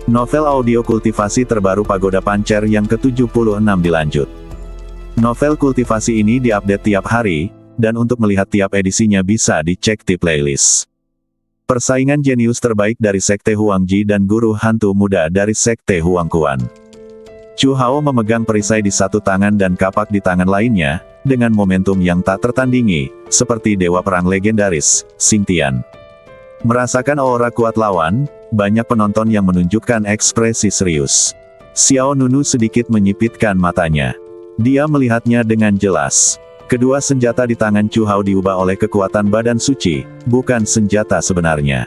Novel audio kultivasi terbaru Pagoda Pancer yang ke-76 dilanjut. Novel kultivasi ini diupdate tiap hari, dan untuk melihat tiap edisinya bisa dicek di playlist. Persaingan jenius terbaik dari Sekte Huangji dan guru hantu muda dari Sekte Huangkuan. Chu Hao memegang perisai di satu tangan dan kapak di tangan lainnya, dengan momentum yang tak tertandingi, seperti dewa perang legendaris, Xing Tian. Merasakan aura kuat lawan, banyak penonton yang menunjukkan ekspresi serius. Xiao Nunu sedikit menyipitkan matanya. Dia melihatnya dengan jelas. Kedua senjata di tangan Chu Hao diubah oleh kekuatan badan suci, bukan senjata sebenarnya.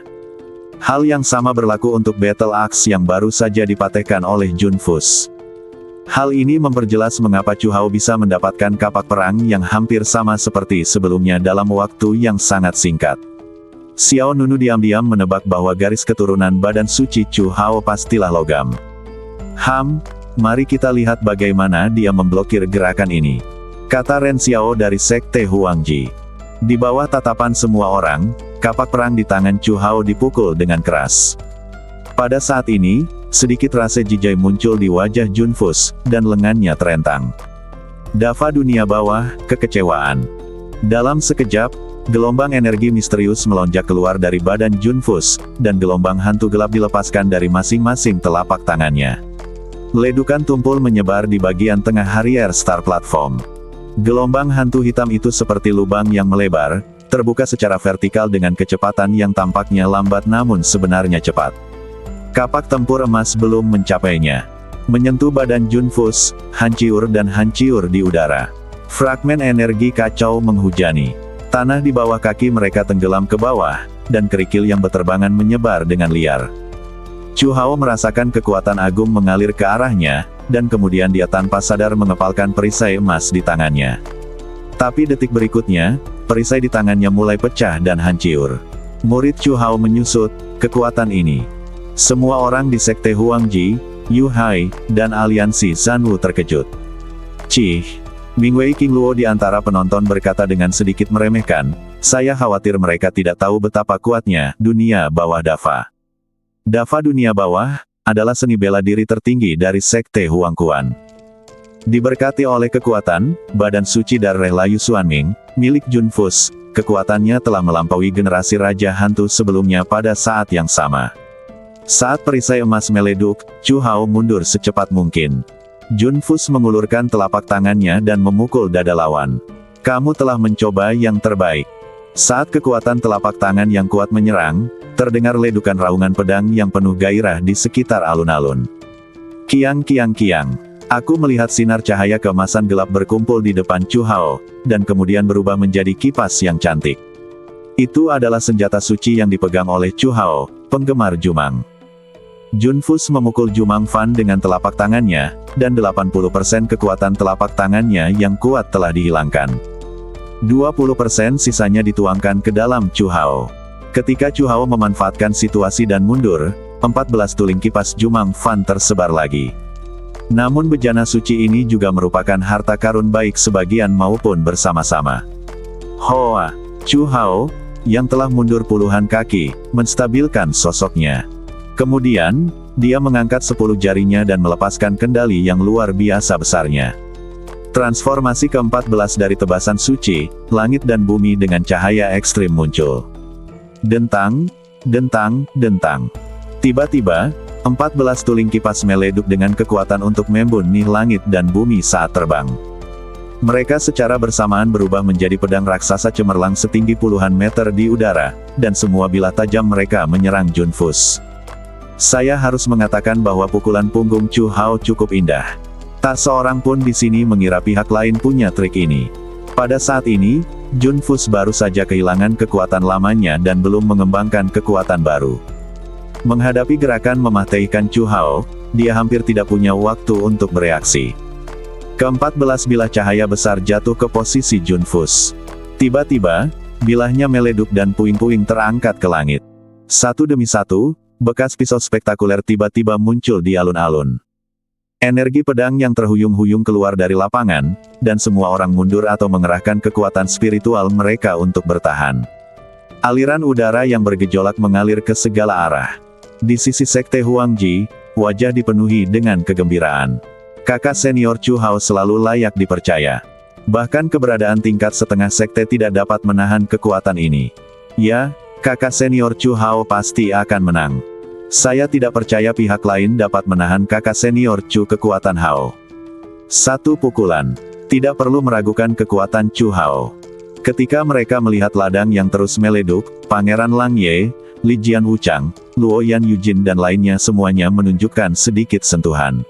Hal yang sama berlaku untuk Battle Axe yang baru saja dipatehkan oleh Jun Fus. Hal ini memperjelas mengapa Chu Hao bisa mendapatkan kapak perang yang hampir sama seperti sebelumnya dalam waktu yang sangat singkat. Xiao Nunu diam-diam menebak bahwa garis keturunan badan suci Chu Hao pastilah logam. Mari kita lihat bagaimana dia memblokir gerakan ini, kata Ren Xiao dari Sekte Huangji. Di bawah tatapan semua orang, kapak perang di tangan Chu Hao dipukul dengan keras. Pada saat ini, sedikit rasa jijai muncul di wajah Jun Fus, dan lengannya terentang. Dava dunia bawah, kekecewaan. Dalam sekejap, gelombang energi misterius melonjak keluar dari badan Jun Fus, dan gelombang hantu gelap dilepaskan dari masing-masing telapak tangannya. Ledukan tumpul menyebar di bagian tengah Harrier Star Platform. Gelombang hantu hitam itu seperti lubang yang melebar, terbuka secara vertikal dengan kecepatan yang tampaknya lambat namun sebenarnya cepat. Kapak tempur emas belum mencapainya. Menyentuh badan Jun Fus, hancur dan hancur di udara. Fragmen energi kacau menghujani. Tanah di bawah kaki mereka tenggelam ke bawah, dan kerikil yang berterbangan menyebar dengan liar. Chu Hao merasakan kekuatan agung mengalir ke arahnya, dan kemudian dia tanpa sadar mengepalkan perisai emas di tangannya. Tapi detik berikutnya, perisai di tangannya mulai pecah dan hancur. Murid Chu Hao menyusut, kekuatan ini. Semua orang di Sekte Huangji, Yu Hai, dan aliansi Zanwu terkejut. Cih! Mingwei Qingluo di antara penonton berkata dengan sedikit meremehkan, saya khawatir mereka tidak tahu betapa kuatnya dunia bawah Dava. Dava dunia bawah adalah seni bela diri tertinggi dari Sekte Huangkuan. Diberkati oleh kekuatan badan suci Darreh Layu Xuanming, milik Jun Fus, kekuatannya telah melampaui generasi raja hantu sebelumnya pada saat yang sama. Saat perisai emas meleduk, Chu Hao mundur secepat mungkin. Jun Fus mengulurkan telapak tangannya dan memukul dada lawan. Kamu telah mencoba yang terbaik. Saat kekuatan telapak tangan yang kuat menyerang, terdengar ledukan raungan pedang yang penuh gairah di sekitar alun-alun. Kiang kiang kiang. Aku melihat sinar cahaya keemasan gelap berkumpul di depan Chu Hao, dan kemudian berubah menjadi kipas yang cantik. Itu adalah senjata suci yang dipegang oleh Chu Hao, penggemar Jumang. Jun Fus memukul Jumang Fan dengan telapak tangannya, dan 80% kekuatan telapak tangannya yang kuat telah dihilangkan. 20% sisanya dituangkan ke dalam Chu Hao. Ketika Chu Hao memanfaatkan situasi dan mundur, 14 tuling kipas Jumang Fan tersebar lagi. Namun bejana suci ini juga merupakan harta karun baik sebagian maupun bersama-sama. Hoa! Chu Hao, yang telah mundur puluhan kaki, menstabilkan sosoknya. Kemudian, dia mengangkat 10 jarinya dan melepaskan kendali yang luar biasa besarnya. Transformasi ke-14 dari tebasan suci, langit dan bumi dengan cahaya ekstrim muncul. Dentang, dentang, dentang. Tiba-tiba, 14 tuling kipas meleduk dengan kekuatan untuk membunuh langit dan bumi saat terbang. Mereka secara bersamaan berubah menjadi pedang raksasa cemerlang setinggi puluhan meter di udara, dan semua bilah tajam mereka menyerang Jun Fus. Saya harus mengatakan bahwa pukulan punggung Chu Hao cukup indah. Tak seorang pun di sini mengira pihak lain punya trik ini. Pada saat ini, Jun Fus baru saja kehilangan kekuatan lamanya dan belum mengembangkan kekuatan baru. Menghadapi gerakan mematahkan Chu Hao, dia hampir tidak punya waktu untuk bereaksi. Ke-14 bilah cahaya besar jatuh ke posisi Jun Fus. Tiba-tiba, bilahnya meleduk dan puing-puing terangkat ke langit. Satu demi satu, bekas pisau spektakuler tiba-tiba muncul di alun-alun. Energi pedang yang terhuyung-huyung keluar dari lapangan, dan semua orang mundur atau mengerahkan kekuatan spiritual mereka untuk bertahan. Aliran udara yang bergejolak mengalir ke segala arah. Di sisi Sekte Huangji, wajah dipenuhi dengan kegembiraan. Kakak senior Chu Hao selalu layak dipercaya. Bahkan keberadaan tingkat setengah sekte tidak dapat menahan kekuatan ini. Ya, kakak senior Chu Hao pasti akan menang. Saya tidak percaya pihak lain dapat menahan kakak senior Chu kekuatan Hao. Satu pukulan. Tidak perlu meragukan kekuatan Chu Hao. Ketika mereka melihat ladang yang terus meleduk, Pangeran Lang Ye, Li Jian Wuchang, Luo Yan Yujin dan lainnya semuanya menunjukkan sedikit sentuhan.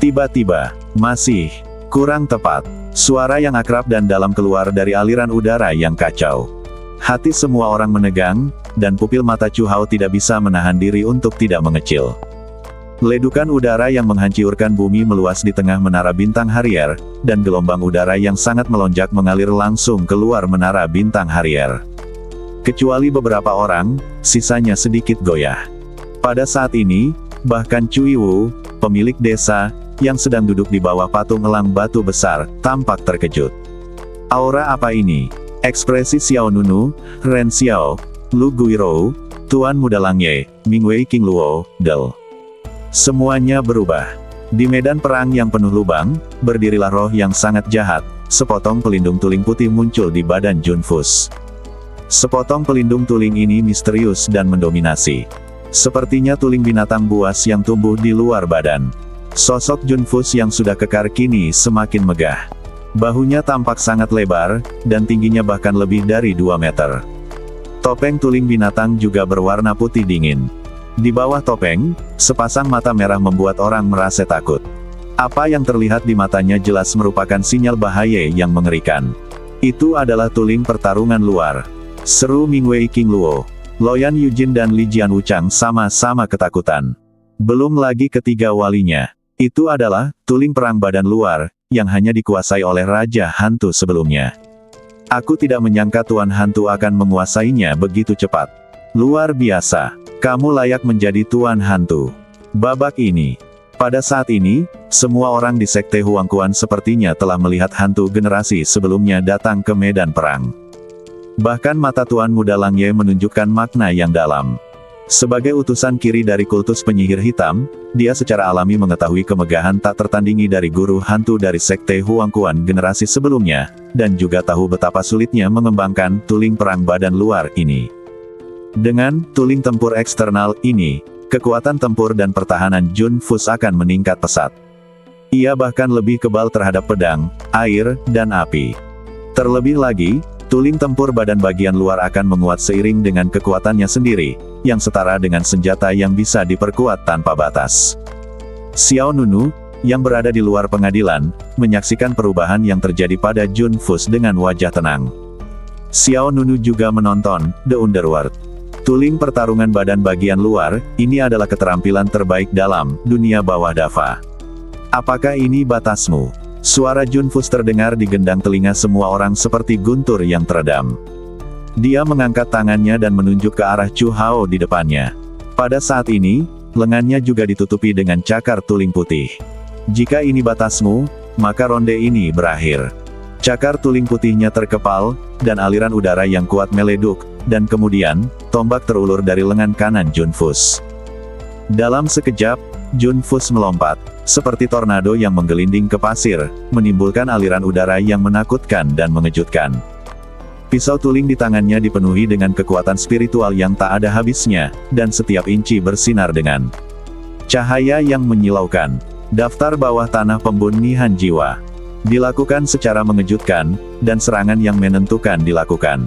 Tiba-tiba, masih kurang tepat, suara yang akrab dan dalam keluar dari aliran udara yang kacau. Hati semua orang menegang, dan pupil mata Chu Hao tidak bisa menahan diri untuk tidak mengecil. Ledukan udara yang menghancurkan bumi meluas di tengah menara bintang Harrier, dan gelombang udara yang sangat melonjak mengalir langsung keluar menara bintang Harrier. Kecuali beberapa orang, sisanya sedikit goyah. Pada saat ini, bahkan Cui Wu, pemilik desa, yang sedang duduk di bawah patung elang batu besar, tampak terkejut. Aura apa ini? Ekspresi Xiao Nunu, Ren Xiao, Lu Guirou, Tuan Muda Lang Ye, Mingwei King Luo, Del. Semuanya berubah. Di medan perang yang penuh lubang, berdirilah roh yang sangat jahat. Sepotong pelindung tuling putih muncul di badan Jun Fus. Sepotong pelindung tuling ini misterius dan mendominasi. Sepertinya tuling binatang buas yang tumbuh di luar badan. Sosok Jun Fus yang sudah kekar kini semakin megah. Bahunya tampak sangat lebar, dan tingginya bahkan lebih dari 2 meter. Topeng tuling binatang juga berwarna putih dingin. Di bawah topeng, sepasang mata merah membuat orang merasa takut. Apa yang terlihat di matanya jelas merupakan sinyal bahaya yang mengerikan. Itu adalah tuling pertarungan luar. Seru Mingwei King Luo. Luo Yan Yujin dan Li Jian Wuchang sama-sama ketakutan. Belum lagi ketiga walinya. Itu adalah tuling perang badan luar, yang hanya dikuasai oleh Raja Hantu sebelumnya. Aku tidak menyangka Tuan Hantu akan menguasainya begitu cepat. Luar biasa. Kamu layak menjadi Tuan Hantu. Babak ini. Pada saat ini, semua orang di Sekte Huangquan sepertinya telah melihat hantu generasi sebelumnya datang ke medan perang. Bahkan mata Tuan Muda Lang Ye menunjukkan makna yang dalam. Sebagai utusan kiri dari kultus penyihir hitam, dia secara alami mengetahui kemegahan tak tertandingi dari guru hantu dari Sekte Huangquan generasi sebelumnya, dan juga tahu betapa sulitnya mengembangkan tuling perang badan luar ini. Dengan tuling tempur eksternal ini, kekuatan tempur dan pertahanan Jun Fus akan meningkat pesat. Ia bahkan lebih kebal terhadap pedang, air, dan api. Terlebih lagi, tuling tempur badan bagian luar akan menguat seiring dengan kekuatannya sendiri, yang setara dengan senjata yang bisa diperkuat tanpa batas. Xiao Nunu, yang berada di luar pengadilan, menyaksikan perubahan yang terjadi pada Jun Fus dengan wajah tenang. Xiao Nunu juga menonton The Underworld. Tuling pertarungan badan bagian luar, ini adalah keterampilan terbaik dalam dunia bawah Dava. Apakah ini batasmu? Suara Jun Fus terdengar di gendang telinga semua orang seperti guntur yang teredam. Dia mengangkat tangannya dan menunjuk ke arah Chu Hao di depannya. Pada saat ini, lengannya juga ditutupi dengan cakar tuling putih. Jika ini batasmu, maka ronde ini berakhir. Cakar tuling putihnya terkepal, dan aliran udara yang kuat meleduk, dan kemudian, tombak terulur dari lengan kanan Jun Fus. Dalam sekejap, Jun Fus melompat, seperti tornado yang menggelinding ke pasir, menimbulkan aliran udara yang menakutkan dan mengejutkan. Pisau tuling di tangannya dipenuhi dengan kekuatan spiritual yang tak ada habisnya, dan setiap inci bersinar dengan cahaya yang menyilaukan. Daftar bawah tanah pembunihan jiwa. Dilakukan secara mengejutkan, dan serangan yang menentukan dilakukan.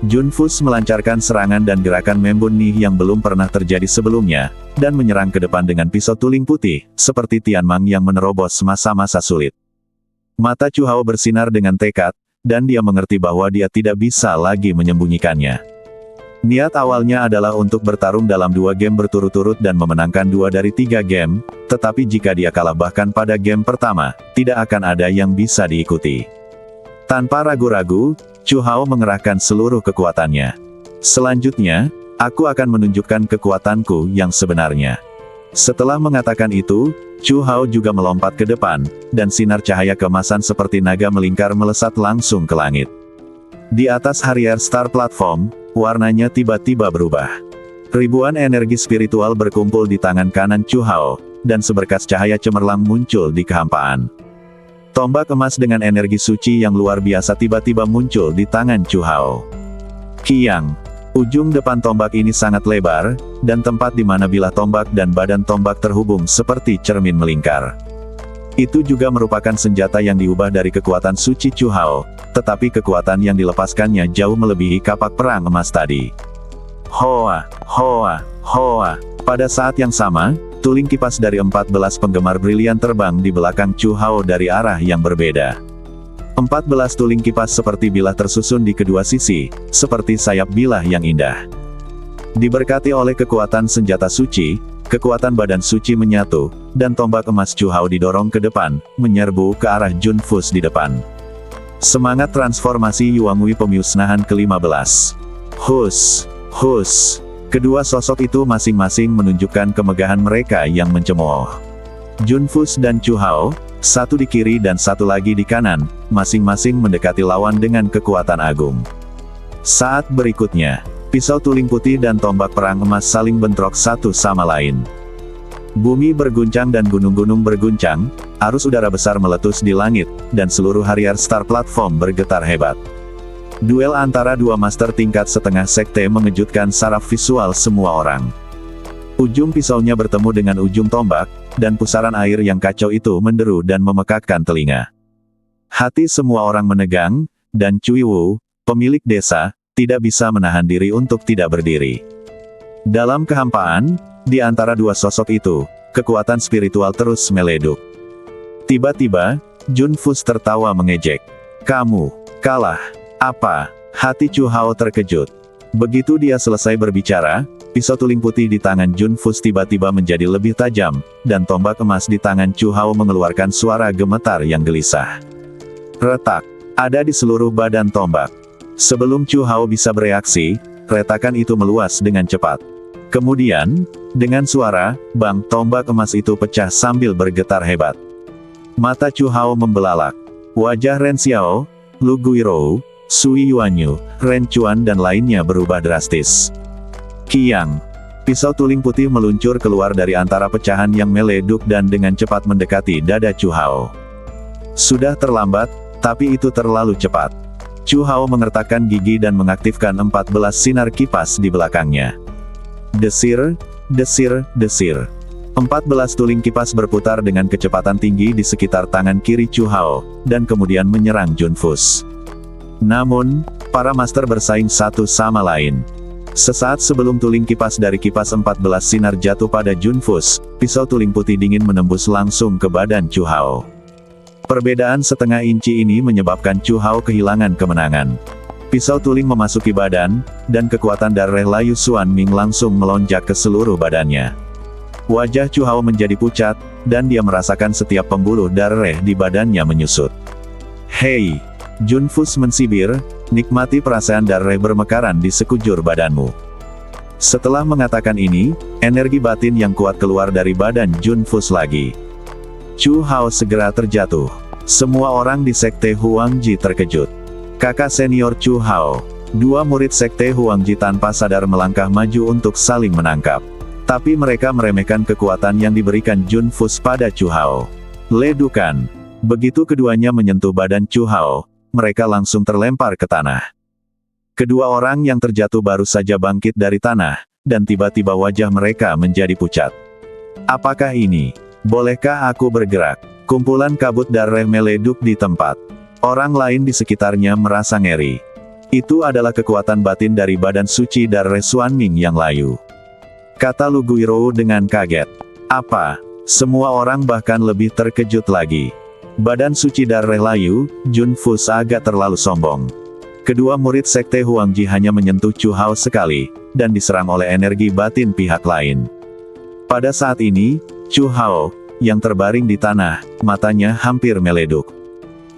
Jun Fus melancarkan serangan dan gerakan membunuh yang belum pernah terjadi sebelumnya, dan menyerang ke depan dengan pisau tuling putih, seperti Tianmang yang menerobos masa-masa sulit. Mata Chu Hao bersinar dengan tekad, dan dia mengerti bahwa dia tidak bisa lagi menyembunyikannya. Niat awalnya adalah untuk bertarung dalam 2 game berturut-turut dan memenangkan 2 dari 3 game, tetapi jika dia kalah bahkan pada game pertama, tidak akan ada yang bisa diikuti. Tanpa ragu-ragu, Chu Hao mengerahkan seluruh kekuatannya. Selanjutnya, aku akan menunjukkan kekuatanku yang sebenarnya. Setelah mengatakan itu, Chu Hao juga melompat ke depan, dan sinar cahaya keemasan seperti naga melingkar melesat langsung ke langit. Di atas Harrier Star Platform, warnanya tiba-tiba berubah. Ribuan energi spiritual berkumpul di tangan kanan Chu Hao, dan seberkas cahaya cemerlang muncul di kehampaan. Tombak emas dengan energi suci yang luar biasa tiba-tiba muncul di tangan Chu Hao. Kiang. Ujung depan tombak ini sangat lebar, dan tempat di mana bilah tombak dan badan tombak terhubung seperti cermin melingkar. Itu juga merupakan senjata yang diubah dari kekuatan suci Chu Hao, tetapi kekuatan yang dilepaskannya jauh melebihi kapak perang emas tadi. Hoa, hoa, hoa. Pada saat yang sama, tuling kipas dari 14 penggemar brilian terbang di belakang Chu Hao dari arah yang berbeda. 14 tuling kipas seperti bilah tersusun di kedua sisi, seperti sayap bilah yang indah. Diberkati oleh kekuatan senjata suci, kekuatan badan suci menyatu, dan tombak emas Chu Hao didorong ke depan, menyerbu ke arah Jun Fus di depan. Semangat transformasi Yuangui pemusnahan ke-15. Hus. Hus. Kedua sosok itu masing-masing menunjukkan kemegahan mereka yang mencemooh. Jun Fus dan Chu Hao, satu di kiri dan satu lagi di kanan, masing-masing mendekati lawan dengan kekuatan agung. Saat berikutnya, pisau tuling putih dan tombak perang emas saling bentrok satu sama lain. Bumi berguncang dan gunung-gunung berguncang, arus udara besar meletus di langit, dan seluruh Harrier Star Platform bergetar hebat. Duel antara dua master tingkat setengah sekte mengejutkan saraf visual semua orang. Ujung pisaunya bertemu dengan ujung tombak, dan pusaran air yang kacau itu menderu dan memekakkan telinga. Hati semua orang menegang, dan Cui Wu, pemilik desa, tidak bisa menahan diri untuk tidak berdiri. Dalam kehampaan, di antara dua sosok itu, kekuatan spiritual terus meleduk. Tiba-tiba, Jun Fus tertawa mengejek. "Kamu kalah." "Apa?" Hati Chu Hao terkejut. Begitu dia selesai berbicara, pisau tuling putih di tangan Jun Fus tiba-tiba menjadi lebih tajam, dan tombak emas di tangan Chu Hao mengeluarkan suara gemetar yang gelisah. Retak ada di seluruh badan tombak. Sebelum Chu Hao bisa bereaksi, retakan itu meluas dengan cepat. Kemudian, dengan suara bang, tombak emas itu pecah sambil bergetar hebat. Mata Chu Hao membelalak. Wajah Ren Xiao, Lu Guirou, Sui Yuanyu, Ren Chuan dan lainnya berubah drastis. Kiang. Pisau tuling putih meluncur keluar dari antara pecahan yang meleduk dan dengan cepat mendekati dada Chu Hao. Sudah terlambat, tapi itu terlalu cepat. Chu Hao mengertakkan gigi dan mengaktifkan 14 sinar kipas di belakangnya. Desir, desir, desir. 14 tuling kipas berputar dengan kecepatan tinggi di sekitar tangan kiri Chu Hao, dan kemudian menyerang Jun Fus. Namun, para master bersaing satu sama lain. Sesaat sebelum tuling kipas dari kipas 14 sinar jatuh pada Jun Fus, pisau tuling putih dingin menembus langsung ke badan Chu Hao. Perbedaan setengah inci ini menyebabkan Chu Hao kehilangan kemenangan. Pisau tuling memasuki badan, dan kekuatan darah layu Xuan Ming langsung melonjak ke seluruh badannya. Wajah Chu Hao menjadi pucat, dan dia merasakan setiap pembuluh darah di badannya menyusut. "Hei!" Jun Fus mensibir, "Nikmati perasaan darah bermekaran di sekujur badanmu." Setelah mengatakan ini, energi batin yang kuat keluar dari badan Jun Fus lagi. Chu Hao segera terjatuh. Semua orang di sekte Huangji terkejut. Kakak senior Chu Hao, dua murid sekte Huangji tanpa sadar melangkah maju untuk saling menangkap. Tapi mereka meremehkan kekuatan yang diberikan Jun Fus pada Chu Hao. Ledukan. Begitu keduanya menyentuh badan Chu Hao, mereka langsung terlempar ke tanah. Kedua orang yang terjatuh baru saja bangkit dari tanah, dan tiba-tiba wajah mereka menjadi pucat. "Apakah ini? Bolehkah aku bergerak?" Kumpulan kabut darah meleduk di tempat. Orang lain di sekitarnya merasa ngeri. Itu adalah kekuatan batin dari badan suci darah Xuan Ming yang layu. Kata Lu Guirou dengan kaget. "Apa?" Semua orang bahkan lebih terkejut lagi. Badan suci darah layu, Jun Fus agak terlalu sombong. Kedua murid sekte Huangji hanya menyentuh Chu Hao sekali, dan diserang oleh energi batin pihak lain. Pada saat ini, Chu Hao, yang terbaring di tanah, matanya hampir meleduk.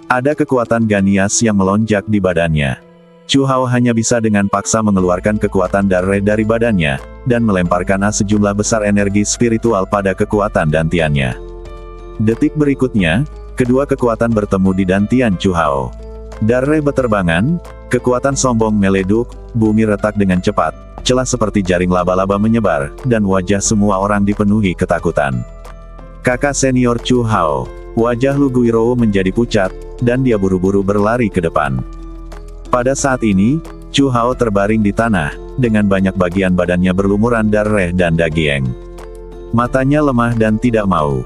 Ada kekuatan ganias yang melonjak di badannya. Chu Hao hanya bisa dengan paksa mengeluarkan kekuatan darah dari badannya, dan melemparkan sejumlah besar energi spiritual pada kekuatan dantiannya. Detik berikutnya, kedua kekuatan bertemu di dantian Chu Hao. Darah beterbangan, kekuatan sombong meleduk, bumi retak dengan cepat, celah seperti jaring laba-laba menyebar, dan wajah semua orang dipenuhi ketakutan. Kakak senior Chu Hao, wajah Lu Guirou menjadi pucat, dan dia buru-buru berlari ke depan. Pada saat ini, Chu Hao terbaring di tanah, dengan banyak bagian badannya berlumuran darah dan daging. Matanya lemah dan tidak mau.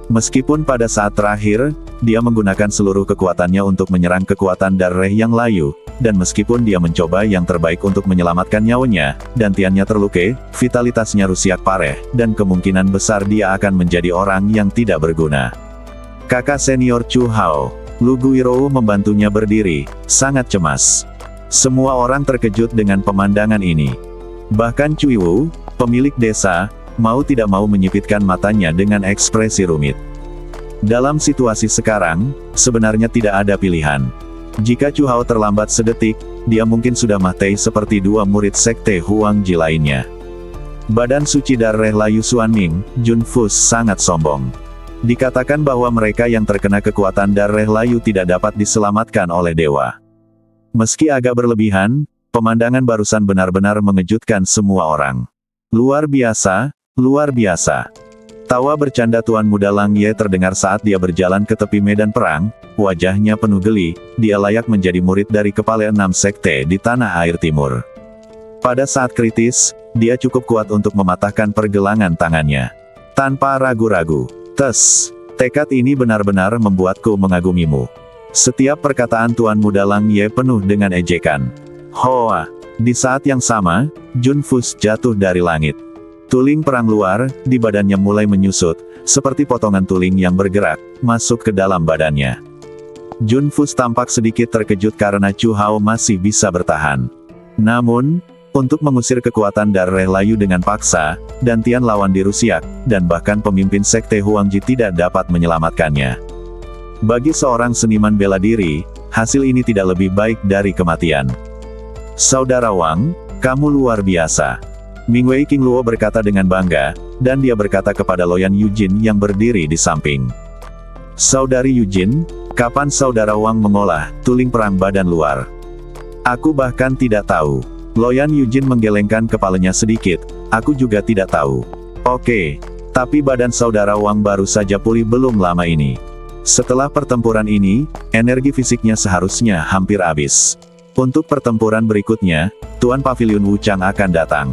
Meskipun pada saat terakhir, dia menggunakan seluruh kekuatannya untuk menyerang kekuatan darah yang layu, dan meskipun dia mencoba yang terbaik untuk menyelamatkan nyawanya, dan tiannya terluka, vitalitasnya rusak parah, dan kemungkinan besar dia akan menjadi orang yang tidak berguna. Kakak senior Chu Hao, Lu Guirou membantunya berdiri, sangat cemas. Semua orang terkejut dengan pemandangan ini. Bahkan Cui Wu, pemilik desa, mau tidak mau menyipitkan matanya dengan ekspresi rumit. Dalam situasi sekarang, sebenarnya tidak ada pilihan. Jika Chu Hao terlambat sedetik, dia mungkin sudah mati seperti dua murid sekte Huang Ji lainnya. Badan suci darah layu Xuanming, Jun Fus sangat sombong. Dikatakan bahwa mereka yang terkena kekuatan darah layu tidak dapat diselamatkan oleh dewa. Meski agak berlebihan, pemandangan barusan benar-benar mengejutkan semua orang. Luar biasa, luar biasa. Tawa bercanda Tuan Muda Lang Ye terdengar saat dia berjalan ke tepi medan perang, wajahnya penuh geli, dia layak menjadi murid dari kepala 6 sekte di tanah air timur. Pada saat kritis, dia cukup kuat untuk mematahkan pergelangan tangannya. Tanpa ragu-ragu, tekad ini benar-benar membuatku mengagumimu. Setiap perkataan Tuan Muda Lang Ye penuh dengan ejekan. Hoa! Di saat yang sama, Jun Fus jatuh dari langit. Tuling perang luar, di badannya mulai menyusut, seperti potongan tuling yang bergerak, masuk ke dalam badannya. Jun Fus tampak sedikit terkejut karena Chu Hao masih bisa bertahan. Namun, untuk mengusir kekuatan darah layu dengan paksa, dan Tian lawan dirusiak, dan bahkan pemimpin sekte Huang Ji tidak dapat menyelamatkannya. Bagi seorang seniman bela diri, hasil ini tidak lebih baik dari kematian. Saudara Wang, kamu luar biasa. Mingwei King Luo berkata dengan bangga, dan dia berkata kepada Loyan Yujin yang berdiri di samping. Saudari Yujin, kapan saudara Wang mengolah tuling perang badan luar? Aku bahkan tidak tahu. Loyan Yujin menggelengkan kepalanya sedikit, aku juga tidak tahu. Oke, tapi badan saudara Wang baru saja pulih belum lama ini. Setelah pertempuran ini, energi fisiknya seharusnya hampir habis. Untuk pertempuran berikutnya, Tuan Pavilion Wuchang akan datang.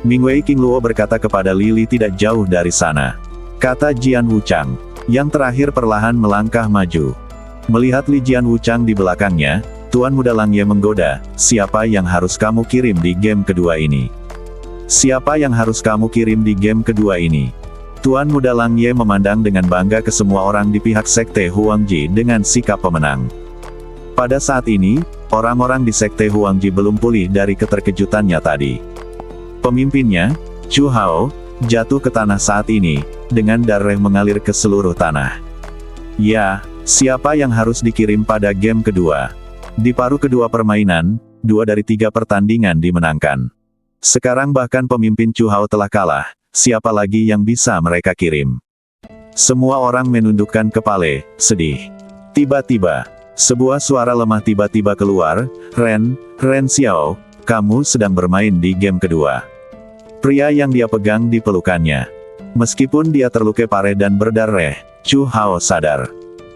Mingwei King Luo berkata kepada Lili tidak jauh dari sana. Kata Jian Wuchang. Yang terakhir perlahan melangkah maju. Melihat Li Jian Wuchang di belakangnya, Tuan Muda Lang Ye menggoda, siapa yang harus kamu kirim di game kedua ini? Siapa yang harus kamu kirim di game kedua ini? Tuan Muda Lang Ye memandang dengan bangga ke semua orang di pihak sekte Huang Ji dengan sikap pemenang. Pada saat ini, orang-orang di sekte Huang Ji belum pulih dari keterkejutannya tadi. Pemimpinnya, Chu Hao, jatuh ke tanah saat ini, dengan darah mengalir ke seluruh tanah. Ya, siapa yang harus dikirim pada game kedua? Di paruh kedua permainan, 2 dari 3 pertandingan dimenangkan. Sekarang bahkan pemimpin Chu Hao telah kalah, siapa lagi yang bisa mereka kirim? Semua orang menundukkan kepala, sedih. Tiba-tiba, sebuah suara lemah tiba-tiba keluar, Ren Xiao, kamu sedang bermain di game kedua. Pria yang dia pegang di pelukannya. Meskipun dia terluka parah dan berdarah, Chu Hao sadar.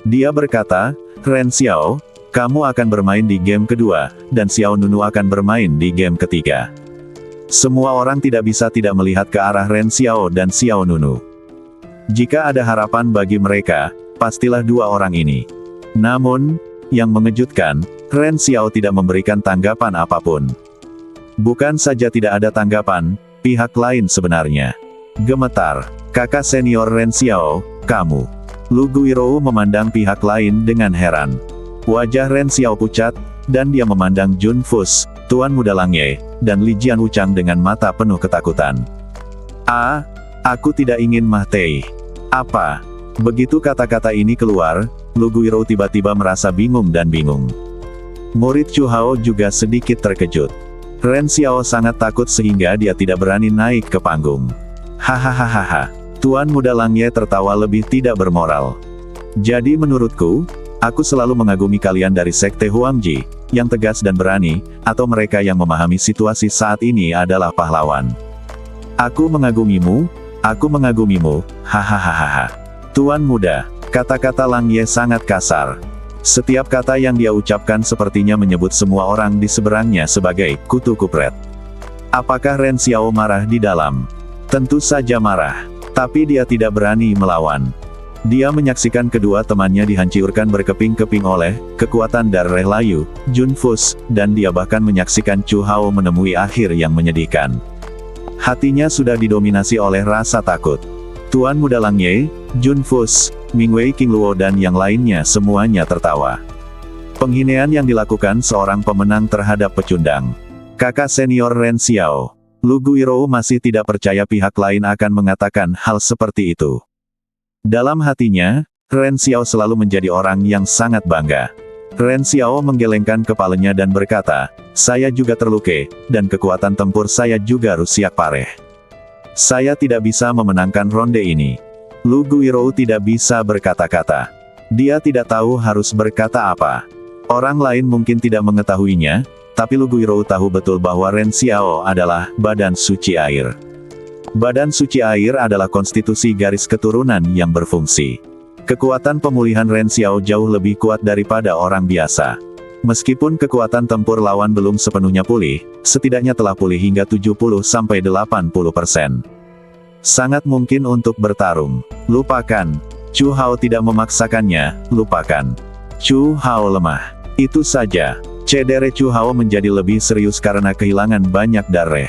Dia berkata, Ren Xiao, kamu akan bermain di game kedua, dan Xiao Nunu akan bermain di game ketiga. Semua orang tidak bisa tidak melihat ke arah Ren Xiao dan Xiao Nunu. Jika ada harapan bagi mereka, pastilah 2 orang ini. Namun, yang mengejutkan, Ren Xiao tidak memberikan tanggapan apapun. Bukan saja tidak ada tanggapan, pihak lain sebenarnya gemetar. Kakak senior Ren Xiao, kamu. Lu Guirou memandang pihak lain dengan heran. Wajah Ren Xiao pucat, dan dia memandang Jun Fus, Tuan Muda Lang Ye, dan Li Jian Wuchang dengan mata penuh ketakutan. Aku tidak ingin mati. Apa? Begitu kata-kata ini keluar, Lu Guirou tiba-tiba merasa bingung dan bingung. Murid Chu Hao juga sedikit terkejut. Ren Xiao sangat takut sehingga dia tidak berani naik ke panggung. Hahaha. Tuan Muda Lang Ye tertawa lebih tidak bermoral. Jadi menurutku, Aku selalu mengagumi kalian dari Sekte Huangji, yang tegas dan berani, atau mereka yang memahami situasi saat ini adalah pahlawan. Aku mengagumimu, hahaha. Tuan muda, kata-kata Lang Ye sangat kasar. Setiap kata yang dia ucapkan sepertinya menyebut semua orang di seberangnya sebagai kutu kupret. Apakah Ren Xiao marah di dalam? Tentu saja marah. Tapi dia tidak berani melawan. Dia menyaksikan kedua temannya dihancurkan berkeping-keping oleh kekuatan darah layu, Jun Fus, dan dia bahkan menyaksikan Chu Hao menemui akhir yang menyedihkan. Hatinya sudah didominasi oleh rasa takut. Tuan muda Lang Ye, Jun Fus, Ming Wei King Luo dan yang lainnya semuanya tertawa. Penghinaan yang dilakukan seorang pemenang terhadap pecundang. Kakak senior Ren Xiao, Lu Guirou masih tidak percaya pihak lain akan mengatakan hal seperti itu. Dalam hatinya, Ren Xiao selalu menjadi orang yang sangat bangga. Ren Xiao menggelengkan kepalanya dan berkata, saya juga terluka, dan kekuatan tempur saya juga rusak parah. Saya tidak bisa memenangkan ronde ini. Lu Guirou tidak bisa berkata-kata. Dia tidak tahu harus berkata apa. Orang lain mungkin tidak mengetahuinya, tapi Lu Guirou tahu betul bahwa Ren Xiao adalah badan suci air. Badan suci air adalah konstitusi garis keturunan yang berfungsi. Kekuatan pemulihan Ren Xiao jauh lebih kuat daripada orang biasa. Meskipun kekuatan tempur lawan belum sepenuhnya pulih, setidaknya telah pulih hingga 70-80%. Sangat mungkin untuk bertarung. Lupakan. Chu Hao tidak memaksakannya, lupakan. Chu Hao lemah. Itu saja. Cedera Chu Hao menjadi lebih serius karena kehilangan banyak darah.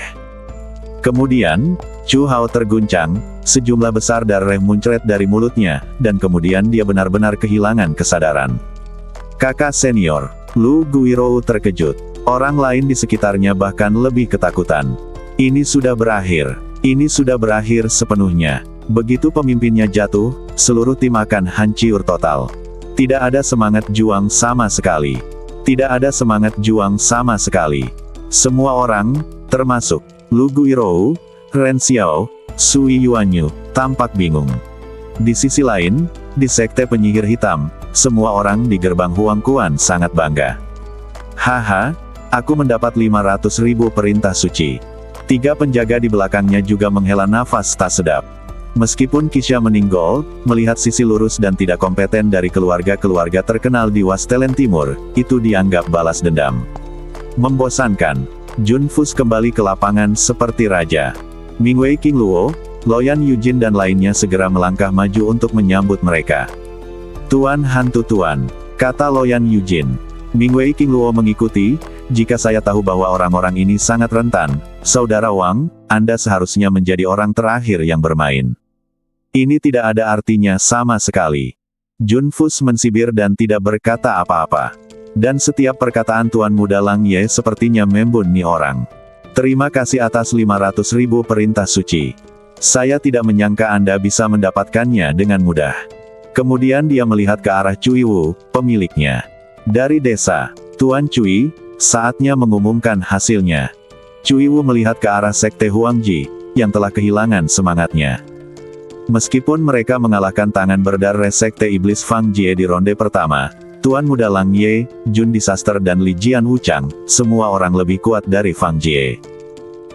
Kemudian, Chu Hao terguncang, sejumlah besar darah muncrat dari mulutnya, dan kemudian dia benar-benar kehilangan kesadaran. Kakak senior, Lu Guirou terkejut. Orang lain di sekitarnya bahkan lebih ketakutan. Ini sudah berakhir. Ini sudah berakhir sepenuhnya. Begitu pemimpinnya jatuh, seluruh tim akan hancur total. Tidak ada semangat juang sama sekali. Tidak ada semangat juang sama sekali. Semua orang, termasuk Lu Guirou, Ren Xiao, Sui Yuanyu, tampak bingung. Di sisi lain, di Sekte Penyihir Hitam, semua orang di gerbang Huangquan sangat bangga. Haha, aku mendapat 500.000 perintah suci. 3 penjaga di belakangnya juga menghela nafas tak sedap. Meskipun Kisha meninggal, melihat sisi lurus dan tidak kompeten dari keluarga-keluarga terkenal di Wastelen Timur, itu dianggap balas dendam. Membosankan. Jun Fus kembali ke lapangan seperti raja. Ming Wei King Luo, Loyan Yujin dan lainnya segera melangkah maju untuk menyambut mereka. Tuan hantu tuan, kata Loyan Yujin. Ming Wei King Luo mengikuti, jika saya tahu bahwa orang-orang ini sangat rentan, Saudara Wang, Anda seharusnya menjadi orang terakhir yang bermain. Ini tidak ada artinya sama sekali. Jun Fus mensibir dan tidak berkata apa-apa. Dan setiap perkataan Tuan Muda Lang Ye sepertinya membumi orang. Terima kasih atas 500.000 perintah suci. Saya tidak menyangka Anda bisa mendapatkannya dengan mudah. Kemudian dia melihat ke arah Cui Wu, pemiliknya. Dari desa, Tuan Cui, saatnya mengumumkan hasilnya. Cui Wu melihat ke arah Sekte Huangji, yang telah kehilangan semangatnya. Meskipun mereka mengalahkan tangan berdarah Sekte Iblis Fang Jie di ronde pertama, Tuan Muda Lang Ye, Jun Disaster dan Li Jian Wuchang, semua orang lebih kuat dari Fang Jie.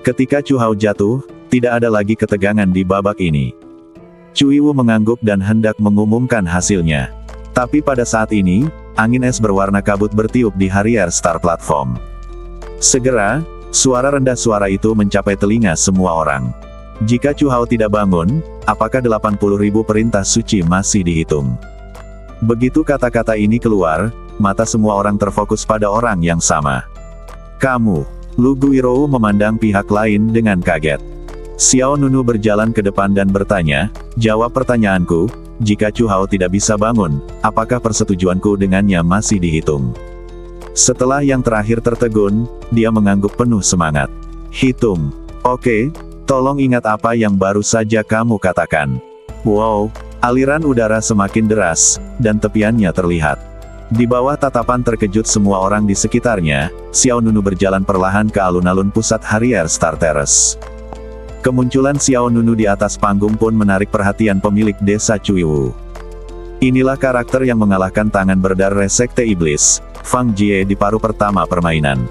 Ketika Chu Hao jatuh, tidak ada lagi ketegangan di babak ini. Cui Wu mengangguk dan hendak mengumumkan hasilnya. Tapi pada saat ini, angin es berwarna kabut bertiup di Harrier Star Platform. Segera, suara rendah suara itu mencapai telinga semua orang. Jika Chu Hao tidak bangun, apakah 80.000 perintah suci masih dihitung? Begitu kata-kata ini keluar, mata semua orang terfokus pada orang yang sama. Kamu, Lu Guirou memandang pihak lain dengan kaget. Xiao Nunu berjalan ke depan dan bertanya, jawab pertanyaanku, jika Chu Hao tidak bisa bangun, apakah persetujuanku dengannya masih dihitung? Setelah yang terakhir tertegun, dia mengangguk penuh semangat. Hitung. Oke, tolong ingat apa yang baru saja kamu katakan. Wow. Aliran udara semakin deras, dan tepiannya terlihat. Di bawah tatapan terkejut semua orang di sekitarnya, Xiao Nunu berjalan perlahan ke alun-alun pusat Harrier Star Terrace. Kemunculan Xiao Nunu di atas panggung pun menarik perhatian pemilik desa Cui Wu. Inilah karakter yang mengalahkan tangan berdarah Sekte Iblis, Fang Jie di paruh pertama permainan.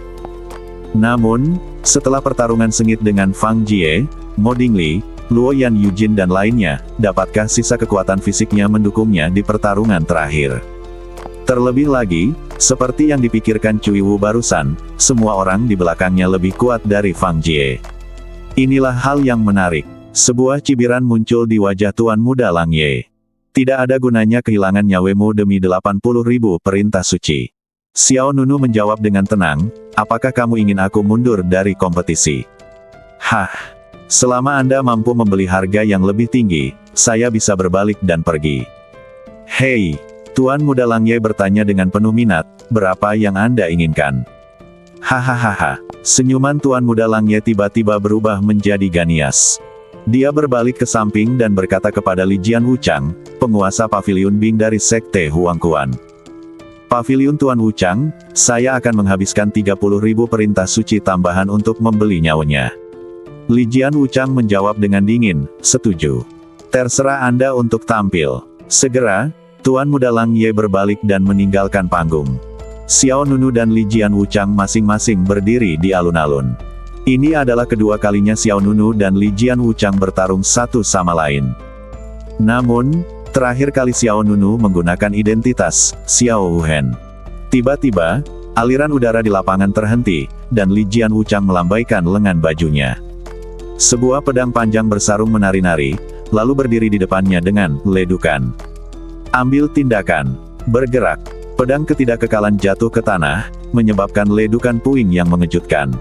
Namun, setelah pertarungan sengit dengan Fang Jie, Mo Dingli, Luo Yan Yujin dan lainnya, dapatkah sisa kekuatan fisiknya mendukungnya di pertarungan terakhir? Terlebih lagi, seperti yang dipikirkan Cui Wu barusan, semua orang di belakangnya lebih kuat dari Fang Jie. Inilah hal yang menarik. Sebuah cibiran muncul di wajah Tuan Muda Lang Ye. Tidak ada gunanya kehilangan nyawemu demi 80.000 perintah suci. Xiao Nunu menjawab dengan tenang, apakah kamu ingin aku mundur dari kompetisi? Hah, selama Anda mampu membeli harga yang lebih tinggi, saya bisa berbalik dan pergi. Hei, Tuan Muda Lang Ye bertanya dengan penuh minat, berapa yang Anda inginkan? Hahaha, senyuman Tuan Muda Lang Ye tiba-tiba berubah menjadi ganias. Dia berbalik ke samping dan berkata kepada Li Jian Wuchang, penguasa Paviliun Bing dari Sekte Huangquan. Paviliun Tuan Wuchang, saya akan menghabiskan 30.000 perintah suci tambahan untuk membeli nyawanya. Li Jian Wuchang menjawab dengan dingin, setuju. Terserah Anda untuk tampil. Segera, Tuan Muda Lang Ye berbalik dan meninggalkan panggung. Xiao Nunu dan Li Jian Wuchang masing-masing berdiri di alun-alun. Ini adalah kedua kalinya Xiao Nunu dan Li Jian Wuchang bertarung satu sama lain. Namun, terakhir kali Xiao Nunu menggunakan identitas Xiao Wuhen. Tiba-tiba, aliran udara di lapangan terhenti, dan Li Jian Wuchang melambaikan lengan bajunya. Sebuah pedang panjang bersarung menari-nari, lalu berdiri di depannya dengan ledukan. Ambil tindakan, bergerak. Pedang ketidakkekalan jatuh ke tanah, menyebabkan ledukan puing yang mengejutkan.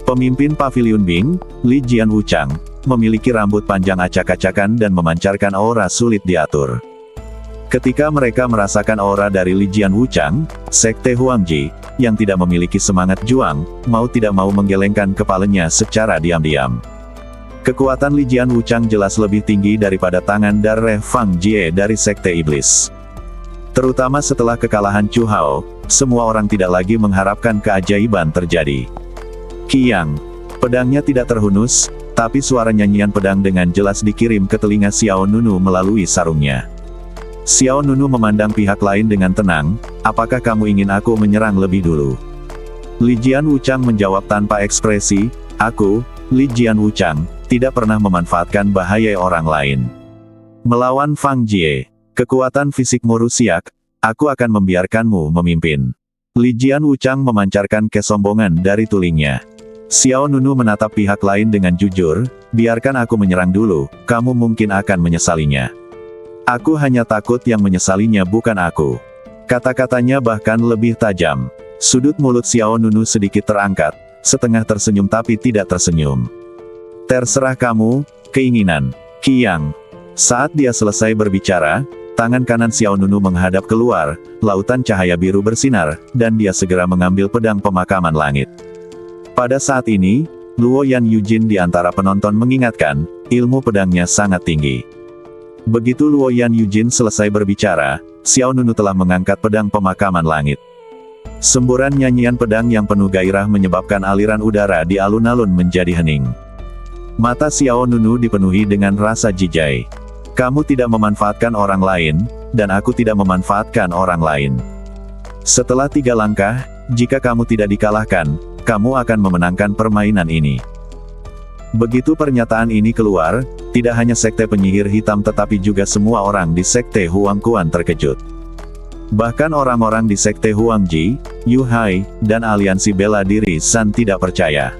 Pemimpin Paviliun Bing, Li Jian Wuchang, memiliki rambut panjang acak-acakan dan memancarkan aura sulit diatur. Ketika mereka merasakan aura dari Li Jian Wuchang, Sekte Huangji, yang tidak memiliki semangat juang, mau tidak mau menggelengkan kepalanya secara diam-diam. Kekuatan Li Jian Wuchang jelas lebih tinggi daripada tangan darah Fang Jie dari Sekte Iblis. Terutama setelah kekalahan Chu Hao, semua orang tidak lagi mengharapkan keajaiban terjadi. Kiang. Pedangnya tidak terhunus, tapi suara nyanyian pedang dengan jelas dikirim ke telinga Xiao Nunu melalui sarungnya. Xiao Nunu memandang pihak lain dengan tenang, apakah kamu ingin aku menyerang lebih dulu? Li Jian Wuchang menjawab tanpa ekspresi, aku, Li Jian Wuchang, tidak pernah memanfaatkan bahaya orang lain. Melawan Fang Jie, kekuatan fisikmu rusiak, aku akan membiarkanmu memimpin. Li Jian Wuchang memancarkan kesombongan dari tulingnya. Xiao Nunu menatap pihak lain dengan jujur, biarkan aku menyerang dulu, kamu mungkin akan menyesalinya. Aku hanya takut yang menyesalinya bukan aku. Kata-katanya bahkan lebih tajam. Sudut mulut Xiao Nunu sedikit terangkat, setengah tersenyum tapi tidak tersenyum. Terserah kamu, keinginan. Kiang. Saat dia selesai berbicara, tangan kanan Xiao Nunu menghadap keluar, lautan cahaya biru bersinar, dan dia segera mengambil pedang pemakaman langit. Pada saat ini, Luo Yan Yujin di antara penonton mengingatkan, ilmu pedangnya sangat tinggi. Begitu Luo Yan Yujin selesai berbicara, Xiao Nunu telah mengangkat pedang pemakaman langit. Semburan nyanyian pedang yang penuh gairah menyebabkan aliran udara di alun-alun menjadi hening. Mata Xiao Nunu dipenuhi dengan rasa jijai. Kamu tidak memanfaatkan orang lain, dan aku tidak memanfaatkan orang lain. Setelah 3 langkah, jika kamu tidak dikalahkan, kamu akan memenangkan permainan ini. Begitu pernyataan ini keluar, tidak hanya Sekte Penyihir Hitam tetapi juga semua orang di Sekte Huangquan terkejut. Bahkan orang-orang di Sekte Huangji, Yu Hai, dan Aliansi Bela Diri San tidak percaya.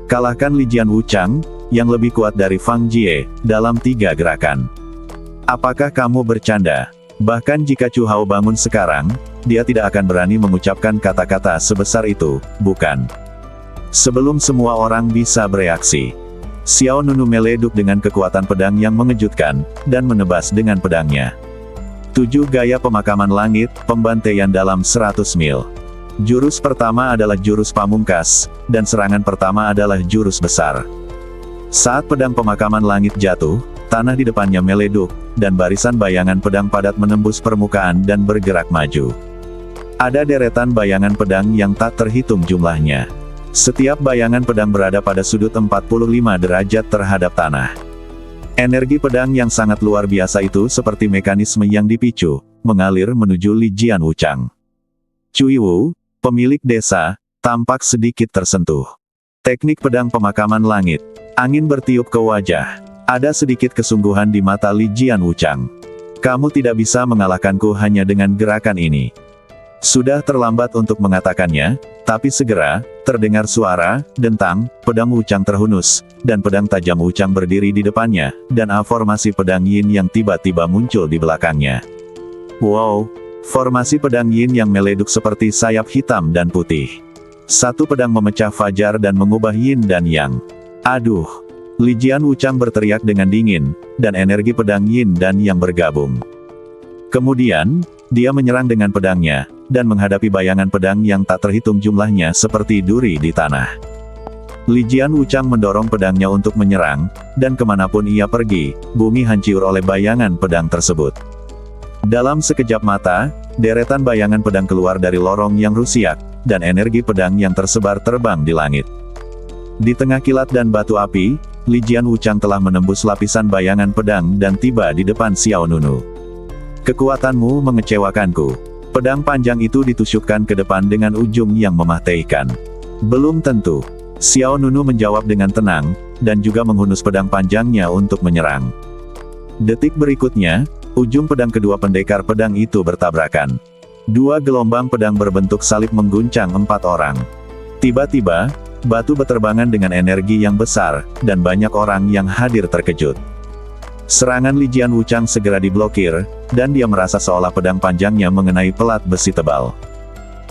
Kalahkan Li Jian Wuchang, yang lebih kuat dari Fang Jie, dalam 3 gerakan. Apakah kamu bercanda? Bahkan jika Chu Hao bangun sekarang, dia tidak akan berani mengucapkan kata-kata sebesar itu, bukan? Sebelum semua orang bisa bereaksi, Xiao Nunu meleduk dengan kekuatan pedang yang mengejutkan, dan menebas dengan pedangnya. 7 gaya pemakaman langit, pembantaian dalam 100 mil. Jurus pertama adalah jurus pamungkas, dan serangan pertama adalah jurus besar. Saat pedang pemakaman langit jatuh, tanah di depannya meleduk, dan barisan bayangan pedang padat menembus permukaan dan bergerak maju. Ada deretan bayangan pedang yang tak terhitung jumlahnya. Setiap bayangan pedang berada pada sudut 45 derajat terhadap tanah. Energi pedang yang sangat luar biasa itu seperti mekanisme yang dipicu, mengalir menuju Li Jian Wuchang. Cui Wu, pemilik desa, tampak sedikit tersentuh. Teknik pedang pemakaman langit. Angin bertiup ke wajah. Ada sedikit kesungguhan di mata Li Jian Wuchang. Kamu tidak bisa mengalahkanku hanya dengan gerakan ini. Sudah terlambat untuk mengatakannya, tapi segera, terdengar suara, dentang, pedang Wuchang terhunus, dan pedang tajam Wuchang berdiri di depannya, dan formasi pedang Yin yang tiba-tiba muncul di belakangnya. Wow! Formasi pedang Yin yang meleduk seperti sayap hitam dan putih. Satu pedang memecah fajar dan mengubah Yin dan Yang. Aduh! Li Jian Wuchang berteriak dengan dingin, dan energi pedang Yin dan Yang bergabung. Kemudian, dia menyerang dengan pedangnya, dan menghadapi bayangan pedang yang tak terhitung jumlahnya seperti duri di tanah. Li Jian Wuchang mendorong pedangnya untuk menyerang, dan kemanapun ia pergi, bumi hancur oleh bayangan pedang tersebut. Dalam sekejap mata, deretan bayangan pedang keluar dari lorong yang rusiak, dan energi pedang yang tersebar terbang di langit. Di tengah kilat dan batu api, Li Jian Wuchang telah menembus lapisan bayangan pedang dan tiba di depan Xiao Nunu. Kekuatanmu mengecewakanku. Pedang panjang itu ditusukkan ke depan dengan ujung yang mematikan. Belum tentu. Xiao Nunu menjawab dengan tenang, dan juga menghunus pedang panjangnya untuk menyerang. Detik berikutnya, ujung pedang kedua pendekar pedang itu bertabrakan. Dua gelombang pedang berbentuk salib mengguncang 4 orang. Tiba-tiba, batu berterbangan dengan energi yang besar, dan banyak orang yang hadir terkejut. Serangan Li Jian Wuchang segera diblokir, dan dia merasa seolah pedang panjangnya mengenai pelat besi tebal.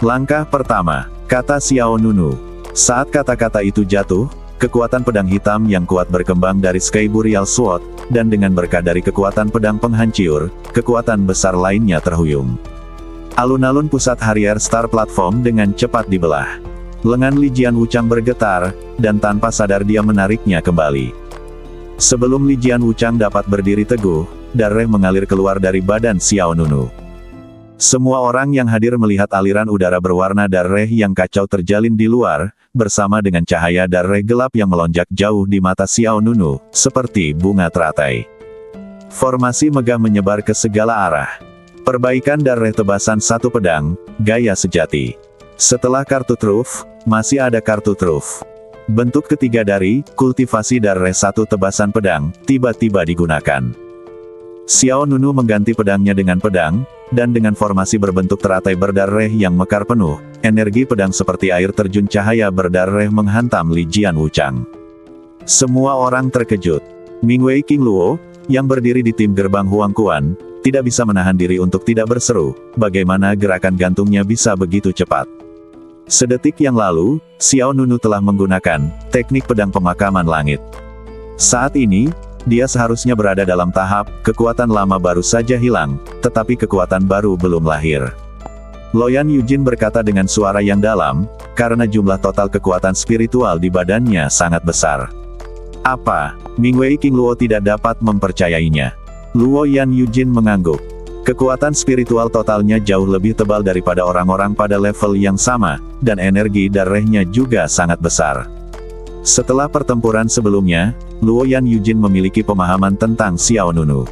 Langkah pertama, kata Xiao Nunu. Saat kata-kata itu jatuh, kekuatan pedang hitam yang kuat berkembang dari Sky Burial Sword, dan dengan berkah dari kekuatan pedang penghancur, kekuatan besar lainnya terhuyung. Alun-alun pusat Harrier Star Platform dengan cepat dibelah. Lengan Li Jian Wuchang bergetar, dan tanpa sadar dia menariknya kembali. Sebelum Li Jian Wuchang dapat berdiri teguh, darah mengalir keluar dari badan Xiao Nunu. Semua orang yang hadir melihat aliran udara berwarna darah yang kacau terjalin di luar, bersama dengan cahaya darah gelap yang melonjak jauh di mata Xiao Nunu, seperti bunga teratai. Formasi megah menyebar ke segala arah. Perbaikan darah tebasan satu pedang, gaya sejati. Setelah kartu truf, masih ada kartu truf. Bentuk ketiga dari kultivasi darah satu tebasan pedang, tiba-tiba digunakan. Xiao Nunu mengganti pedangnya dengan pedang, dan dengan formasi berbentuk teratai berdarah yang mekar penuh, energi pedang seperti air terjun cahaya berdarah menghantam Li Jian Wuchang. Semua orang terkejut. Mingwei King Luo, yang berdiri di tim gerbang Huang Quan, tidak bisa menahan diri untuk tidak berseru, bagaimana gerakan gantungnya bisa begitu cepat. Sedetik yang lalu, Xiao Nunu telah menggunakan teknik pedang pemakaman langit. Saat ini, dia seharusnya berada dalam tahap kekuatan lama baru saja hilang, tetapi kekuatan baru belum lahir. Loyan Yujin berkata dengan suara yang dalam, karena jumlah total kekuatan spiritual di badannya sangat besar. Apa? Mingwei King Luo tidak dapat mempercayainya. Luo Yan Yujin mengangguk. Kekuatan spiritual totalnya jauh lebih tebal daripada orang-orang pada level yang sama, dan energi darahnya juga sangat besar. Setelah pertempuran sebelumnya, Luo Yan Yujin memiliki pemahaman tentang Xiao Nunu.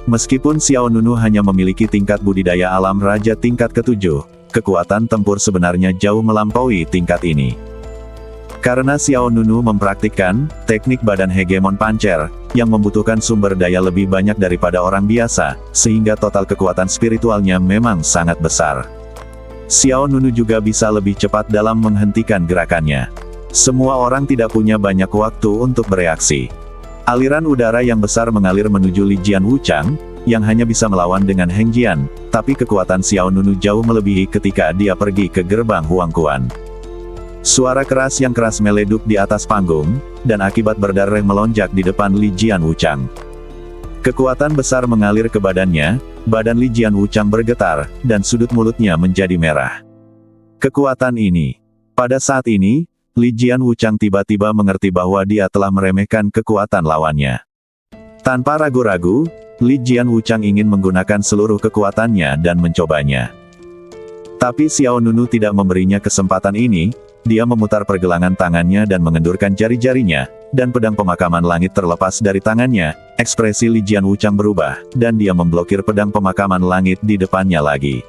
Meskipun Xiao Nunu hanya memiliki tingkat budidaya alam raja tingkat ke-7, kekuatan tempur sebenarnya jauh melampaui tingkat ini. Karena Xiao Nunu mempraktikkan teknik badan hegemon pancer, yang membutuhkan sumber daya lebih banyak daripada orang biasa, sehingga total kekuatan spiritualnya memang sangat besar. Xiao Nunu juga bisa lebih cepat dalam menghentikan gerakannya. Semua orang tidak punya banyak waktu untuk bereaksi. Aliran udara yang besar mengalir menuju Li Jian Wuchang, yang hanya bisa melawan dengan Heng Jian, tapi kekuatan Xiao Nunu jauh melebihi ketika dia pergi ke gerbang Huang Quan. Suara keras yang keras meleduk di atas panggung, dan akibat berdarah melonjak di depan Li Jian Wuchang. Kekuatan besar mengalir ke badannya, badan Li Jian Wuchang bergetar, dan sudut mulutnya menjadi merah. Kekuatan ini. Pada saat ini, Li Jian Wuchang tiba-tiba mengerti bahwa dia telah meremehkan kekuatan lawannya. Tanpa ragu-ragu, Li Jian Wuchang ingin menggunakan seluruh kekuatannya dan mencobanya. Tapi Xiao Nunu tidak memberinya kesempatan ini. Dia memutar pergelangan tangannya dan mengendurkan jari-jarinya, dan pedang pemakaman langit terlepas dari tangannya, ekspresi Li Jian Wuchang berubah, dan dia memblokir pedang pemakaman langit di depannya lagi.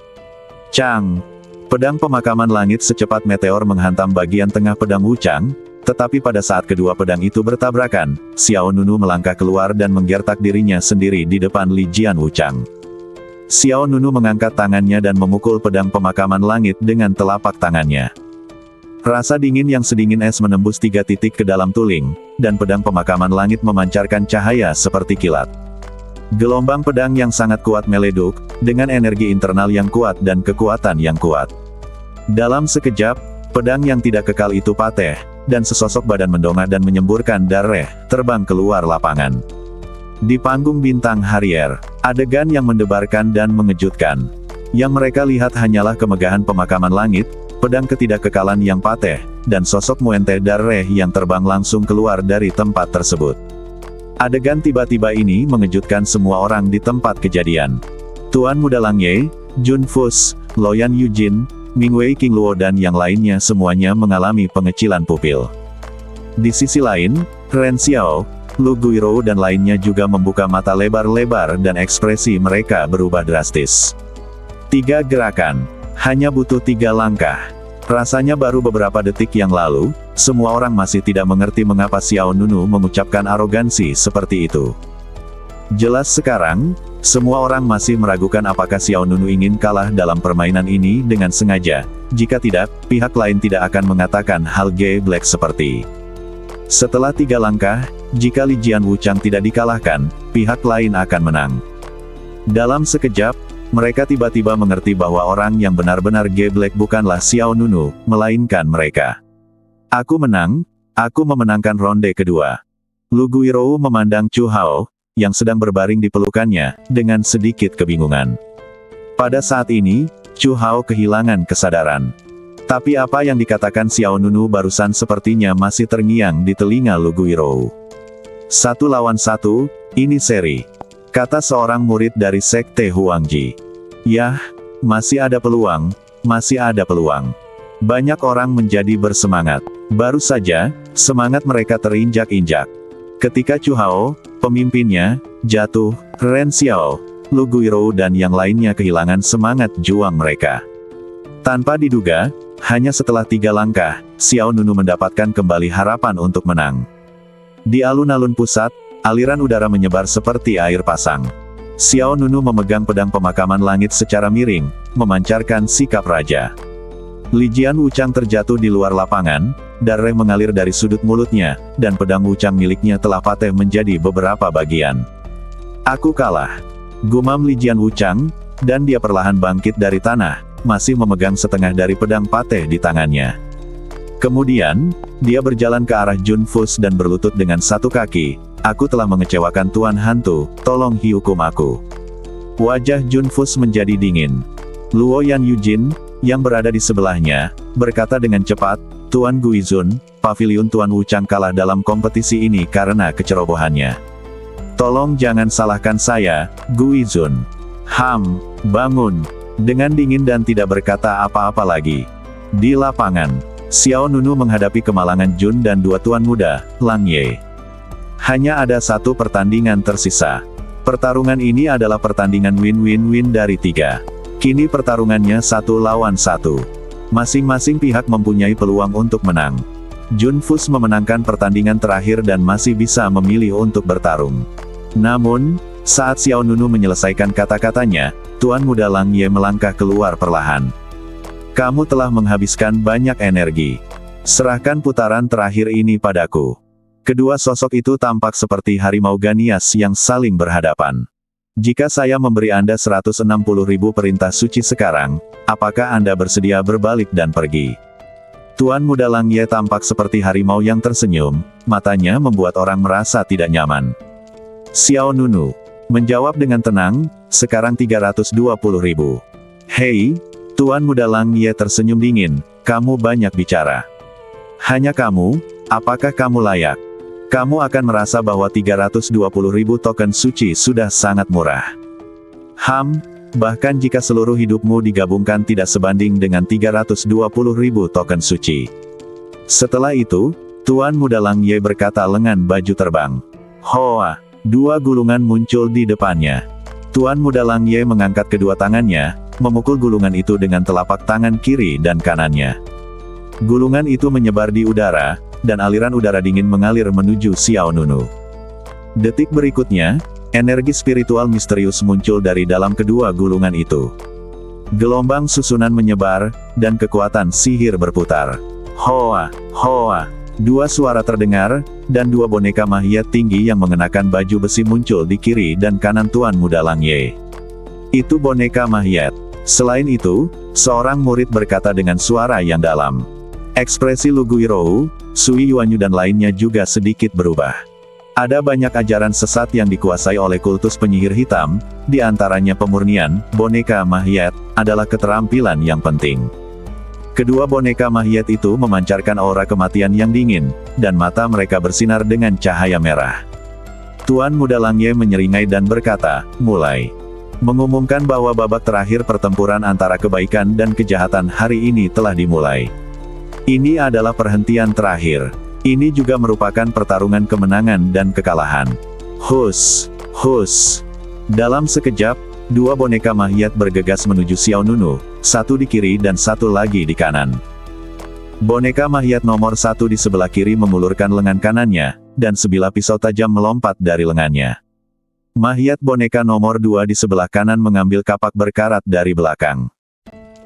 Cang! Pedang pemakaman langit secepat meteor menghantam bagian tengah pedang Wuchang, tetapi pada saat kedua pedang itu bertabrakan, Xiao Nunu melangkah keluar dan menggertak dirinya sendiri di depan Li Jian Wuchang. Xiao Nunu mengangkat tangannya dan memukul pedang pemakaman langit dengan telapak tangannya. Rasa dingin yang sedingin es menembus 3 titik ke dalam tuling, dan pedang pemakaman langit memancarkan cahaya seperti kilat. Gelombang pedang yang sangat kuat meleduk, dengan energi internal yang kuat dan kekuatan yang kuat. Dalam sekejap, pedang yang tidak kekal itu patah, dan sesosok badan mendongak dan menyemburkan darah, terbang keluar lapangan. Di panggung bintang Harrier, adegan yang mendebarkan dan mengejutkan. Yang mereka lihat hanyalah kemegahan pemakaman langit, pedang ketidakkekalan yang patah, dan sosok Muente Dareh yang terbang langsung keluar dari tempat tersebut. Adegan tiba-tiba ini mengejutkan semua orang di tempat kejadian. Tuan Muda Lang Ye, Jun Fus, Loyan Yujin, Mingwei Qingluo dan yang lainnya semuanya mengalami pengecilan pupil. Di sisi lain, Ren Xiao, Lu Guirou dan lainnya juga membuka mata lebar-lebar dan ekspresi mereka berubah drastis. 3 gerakan. Hanya butuh 3 langkah. Rasanya baru beberapa detik yang lalu, semua orang masih tidak mengerti mengapa Xiao Nunu mengucapkan arogansi seperti itu. Jelas sekarang, semua orang masih meragukan apakah Xiao Nunu ingin kalah dalam permainan ini dengan sengaja. Jika tidak, pihak lain tidak akan mengatakan hal geblek seperti. Setelah 3 langkah, jika Li Jian Wuchang tidak dikalahkan, pihak lain akan menang. Dalam sekejap, mereka tiba-tiba mengerti bahwa orang yang benar-benar geblek bukanlah Xiao Nunu, melainkan mereka. Aku menang, aku memenangkan ronde kedua. Lu Guirou memandang Chu Hao, yang sedang berbaring di pelukannya, dengan sedikit kebingungan. Pada saat ini, Chu Hao kehilangan kesadaran. Tapi apa yang dikatakan Xiao Nunu barusan sepertinya masih terngiang di telinga Lu Guirou. 1 lawan 1, ini seri. Kata seorang murid dari Sekte Huangji. Yah, masih ada peluang, masih ada peluang. Banyak orang menjadi bersemangat. Baru saja, semangat mereka terinjak-injak. Ketika Chu Hao, pemimpinnya, jatuh, Ren Xiao, Lu Guirou dan yang lainnya kehilangan semangat juang mereka. Tanpa diduga, hanya setelah 3 langkah, Xiao Nunu mendapatkan kembali harapan untuk menang. Di alun-alun pusat, aliran udara menyebar seperti air pasang. Xiao Nunu memegang pedang pemakaman langit secara miring, memancarkan sikap raja. Li Jian Wuchang terjatuh di luar lapangan, darah mengalir dari sudut mulutnya, dan pedang Wuchang miliknya telah patah menjadi beberapa bagian. Aku kalah. Gumam Li Jian Wuchang, dan dia perlahan bangkit dari tanah, masih memegang setengah dari pedang patah di tangannya. Kemudian, dia berjalan ke arah Jun Fus dan berlutut dengan satu kaki. Aku telah mengecewakan Tuan Hantu, tolong hukum aku. Wajah Jun Fus menjadi dingin. Luoyan Yujin, yang berada di sebelahnya, berkata dengan cepat, Tuan Guizun, pavilion Tuan Wuchang kalah dalam kompetisi ini karena kecerobohannya. Tolong jangan salahkan saya, Guizun. Bangun. Dengan dingin dan tidak berkata apa-apa lagi. Di lapangan, Xiao Nunu menghadapi kemalangan Jun dan 2 tuan muda, Lang Ye. Hanya ada 1 pertandingan tersisa. Pertarungan ini adalah pertandingan win-win-win dari 3. Kini pertarungannya 1 lawan 1. Masing-masing pihak mempunyai peluang untuk menang. Jun Fus memenangkan pertandingan terakhir dan masih bisa memilih untuk bertarung. Namun, saat Xiao Nunu menyelesaikan kata-katanya, Tuan Muda Lang Ye melangkah keluar perlahan. Kamu telah menghabiskan banyak energi. Serahkan putaran terakhir ini padaku. Kedua sosok itu tampak seperti harimau ganias yang saling berhadapan. Jika saya memberi Anda 160.000 perintah suci sekarang, apakah Anda bersedia berbalik dan pergi? Tuan Muda Lang Ye tampak seperti harimau yang tersenyum, matanya membuat orang merasa tidak nyaman. Xiao Nunu menjawab dengan tenang, sekarang 320.000. Hei, Tuan Muda Lang Ye tersenyum dingin, kamu banyak bicara. Hanya kamu, apakah kamu layak? Kamu akan merasa bahwa 320.000 token suci sudah sangat murah. Bahkan jika seluruh hidupmu digabungkan tidak sebanding dengan 320.000 token suci. Setelah itu, Tuan Muda Lang Ye berkata lengan baju terbang. Hoa! Dua gulungan muncul di depannya. Tuan Muda Lang Ye mengangkat kedua tangannya, memukul gulungan itu dengan telapak tangan kiri dan kanannya. Gulungan itu menyebar di udara, dan aliran udara dingin mengalir menuju Xiao Nunu. Detik berikutnya, energi spiritual misterius muncul dari dalam kedua gulungan itu. Gelombang susunan menyebar, dan kekuatan sihir berputar. Hoa! Hoa! Dua suara terdengar, dan dua boneka mahiat tinggi yang mengenakan baju besi muncul di kiri dan kanan Tuan Muda Lang Ye. Itu boneka mahiat. Selain itu, seorang murid berkata dengan suara yang dalam. Ekspresi Lu Guirou, Sui Yuanyu dan lainnya juga sedikit berubah. Ada banyak ajaran sesat yang dikuasai oleh kultus penyihir hitam, di antaranya pemurnian, boneka mahiat, adalah keterampilan yang penting. Kedua boneka mahiat itu memancarkan aura kematian yang dingin, dan mata mereka bersinar dengan cahaya merah. Tuan Muda Lang Ye menyeringai dan berkata, mulai. Mengumumkan bahwa babak terakhir pertempuran antara kebaikan dan kejahatan hari ini telah dimulai. Ini adalah perhentian terakhir. Ini juga merupakan pertarungan kemenangan dan kekalahan. Hus! Hus! Dalam sekejap, dua boneka mahiat bergegas menuju Xiao Nunu, satu di kiri dan satu lagi di kanan. Boneka mahiat nomor satu di sebelah kiri mengulurkan lengan kanannya, dan sebilah pisau tajam melompat dari lengannya. Mahiat boneka nomor dua di sebelah kanan mengambil kapak berkarat dari belakang.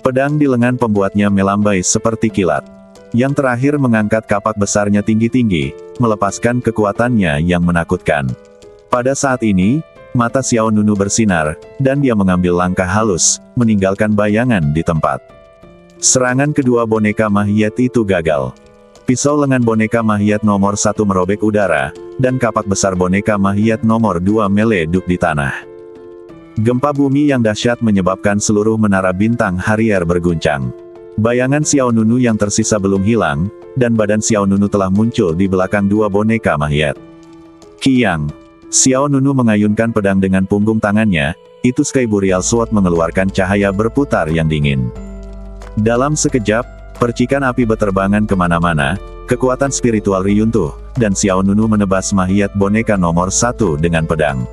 Pedang di lengan pembuatnya melambai seperti kilat. Yang terakhir mengangkat kapak besarnya tinggi-tinggi, melepaskan kekuatannya yang menakutkan. Pada saat ini, mata Xiao Nunu bersinar, dan dia mengambil langkah halus, meninggalkan bayangan di tempat. Serangan kedua boneka mahiat itu gagal. Pisau lengan boneka mahiat nomor satu merobek udara, dan kapak besar boneka mahiat nomor dua meleduk di tanah. Gempa bumi yang dahsyat menyebabkan seluruh menara bintang Harrier berguncang. Bayangan Xiao Nunu yang tersisa belum hilang, dan badan Xiao Nunu telah muncul di belakang dua boneka mahiat. Kiang! Xiao Nunu mengayunkan pedang dengan punggung tangannya, itu Sky Burial Sword mengeluarkan cahaya berputar yang dingin. Dalam sekejap, percikan api beterbangan kemana-mana, kekuatan spiritual riyuntuh, dan Xiao Nunu menebas mahiat boneka nomor satu dengan pedang.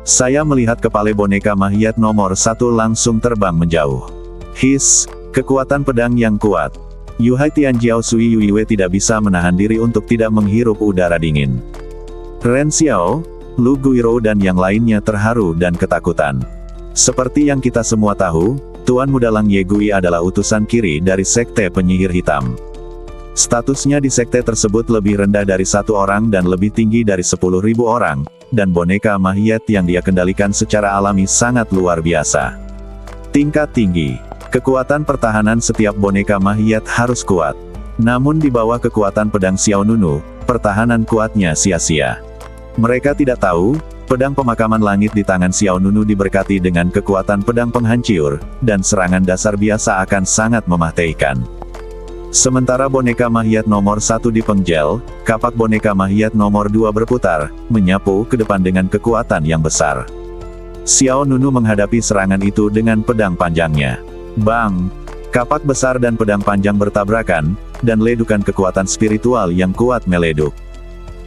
Saya melihat kepala boneka mahiat nomor satu langsung terbang menjauh. His! Kekuatan pedang yang kuat. Yuhai Tianjiao Sui Yuiwe tidak bisa menahan diri untuk tidak menghirup udara dingin. Ren Xiao, Lu Guirou dan yang lainnya terharu dan ketakutan. Seperti yang kita semua tahu, Tuan Muda Lang Ye Gui adalah utusan kiri dari Sekte Penyihir Hitam. Statusnya di sekte tersebut lebih rendah dari satu orang dan lebih tinggi dari 10.000 orang, dan boneka mahiat yang dia kendalikan secara alami sangat luar biasa. Tingkat tinggi. Kekuatan pertahanan setiap boneka mahiat harus kuat. Namun di bawah kekuatan pedang Xiao Nunu, pertahanan kuatnya sia-sia. Mereka tidak tahu, pedang pemakaman langit di tangan Xiao Nunu diberkati dengan kekuatan pedang penghancur, dan serangan dasar biasa akan sangat mematikan. Sementara boneka mahiat nomor satu dipenggal, kapak boneka mahiat nomor dua berputar, menyapu ke depan dengan kekuatan yang besar. Xiao Nunu menghadapi serangan itu dengan pedang panjangnya. Bang! Kapak besar dan pedang panjang bertabrakan, dan ledukan kekuatan spiritual yang kuat meleduk.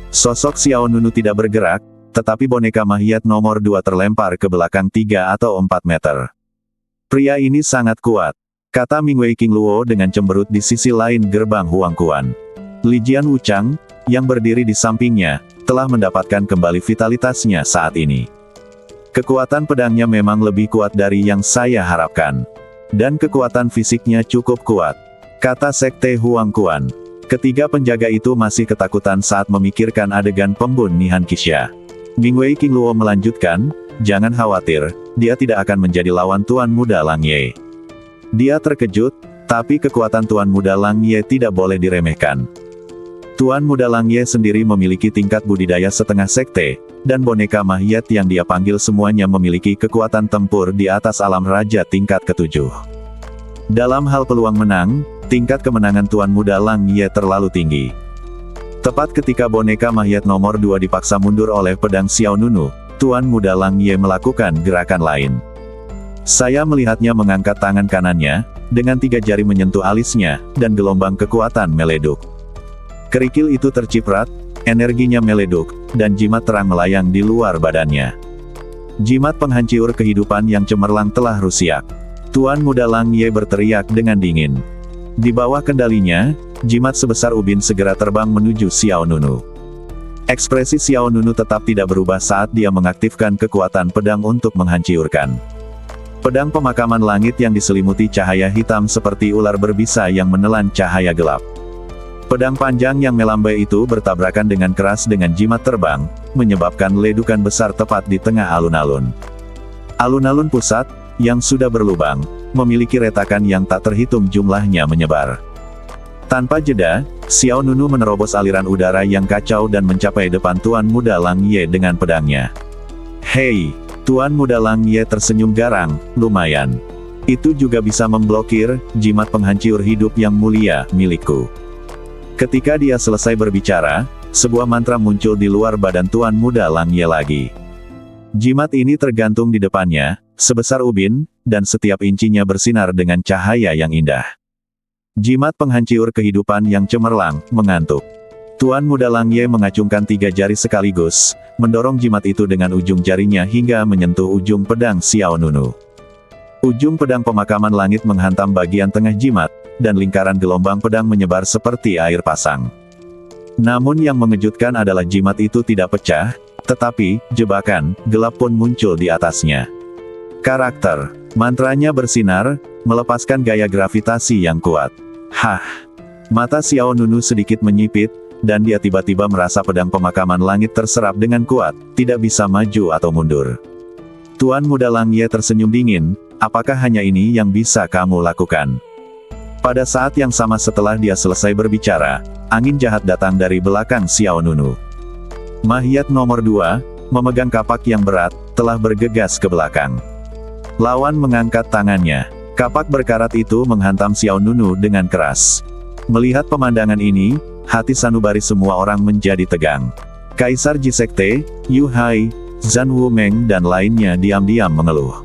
Sosok Xiao Nunu tidak bergerak, tetapi boneka mahiat nomor 2 terlempar ke belakang 3 atau 4 meter. Pria ini sangat kuat, kata Mingwei King Luo dengan cemberut di sisi lain gerbang Huang Quan. Li Jian Wuchang, yang berdiri di sampingnya, telah mendapatkan kembali vitalitasnya saat ini. Kekuatan pedangnya memang lebih kuat dari yang saya harapkan. Dan kekuatan fisiknya cukup kuat, kata Sekte Huang Quan. Ketiga penjaga itu masih ketakutan saat memikirkan adegan pembunuhan Qixia. Mingwei King Luo melanjutkan, jangan khawatir, dia tidak akan menjadi lawan Tuan Muda Lang Ye. Dia terkejut, tapi kekuatan Tuan Muda Lang Ye tidak boleh diremehkan. Tuan Muda Lang Ye sendiri memiliki tingkat budidaya setengah sekte, dan boneka mahiat yang dia panggil semuanya memiliki kekuatan tempur di atas alam raja tingkat ke-7. Dalam hal peluang menang, tingkat kemenangan Tuan Muda Lang Ye terlalu tinggi. Tepat ketika boneka mahiat nomor 2 dipaksa mundur oleh pedang Xiao Nunu, Tuan Muda Lang Ye melakukan gerakan lain. Saya melihatnya mengangkat tangan kanannya, dengan 3 jari menyentuh alisnya, dan gelombang kekuatan meleduk. Kerikil itu terciprat, energinya meleduk, dan jimat terang melayang di luar badannya. Jimat penghancur kehidupan yang cemerlang telah rusiak. Tuan Muda Lang Ye berteriak dengan dingin. Di bawah kendalinya, jimat sebesar ubin segera terbang menuju Xiao Nunu. Ekspresi Xiao Nunu tetap tidak berubah saat dia mengaktifkan kekuatan pedang untuk menghancurkan. Pedang pemakaman langit yang diselimuti cahaya hitam seperti ular berbisa yang menelan cahaya gelap. Pedang panjang yang melambai itu bertabrakan dengan keras dengan jimat terbang, menyebabkan ledukan besar tepat di tengah alun-alun. Alun-alun pusat, yang sudah berlubang, memiliki retakan yang tak terhitung jumlahnya menyebar. Tanpa jeda, Xiao Nunu menerobos aliran udara yang kacau dan mencapai depan Tuan Muda Lang Ye dengan pedangnya. "Hei!" Tuan Muda Lang Ye tersenyum garang, "Lumayan. Itu juga bisa memblokir jimat penghancur hidup yang mulia milikku." Ketika dia selesai berbicara, sebuah mantra muncul di luar badan Tuan Muda Lang Ye lagi. Jimat ini tergantung di depannya, sebesar ubin, dan setiap incinya bersinar dengan cahaya yang indah. Jimat penghancur kehidupan yang cemerlang, mengantuk. Tuan Muda Lang Ye mengacungkan 3 jari sekaligus, mendorong jimat itu dengan ujung jarinya hingga menyentuh ujung pedang Xiao Nunu. Ujung pedang pemakaman langit menghantam bagian tengah jimat, dan lingkaran gelombang pedang menyebar seperti air pasang. Namun yang mengejutkan adalah jimat itu tidak pecah, tetapi jebakan gelap pun muncul di atasnya. Karakter mantranya bersinar, melepaskan gaya gravitasi yang kuat. Hah! Mata Xiao Nunu sedikit menyipit, dan dia tiba-tiba merasa pedang pemakaman langit terserap dengan kuat, tidak bisa maju atau mundur. Tuan Muda Lang Ye tersenyum dingin, "Apakah hanya ini yang bisa kamu lakukan?" Pada saat yang sama setelah dia selesai berbicara, angin jahat datang dari belakang Xiao Nunu. Mahiat nomor 2, memegang kapak yang berat, telah bergegas ke belakang. Lawan mengangkat tangannya. Kapak berkarat itu menghantam Xiao Nunu dengan keras. Melihat pemandangan ini, hati sanubari semua orang menjadi tegang. Kaisar Ji Sekte, Yu Hai, Zhan Wumeng dan lainnya diam-diam mengeluh.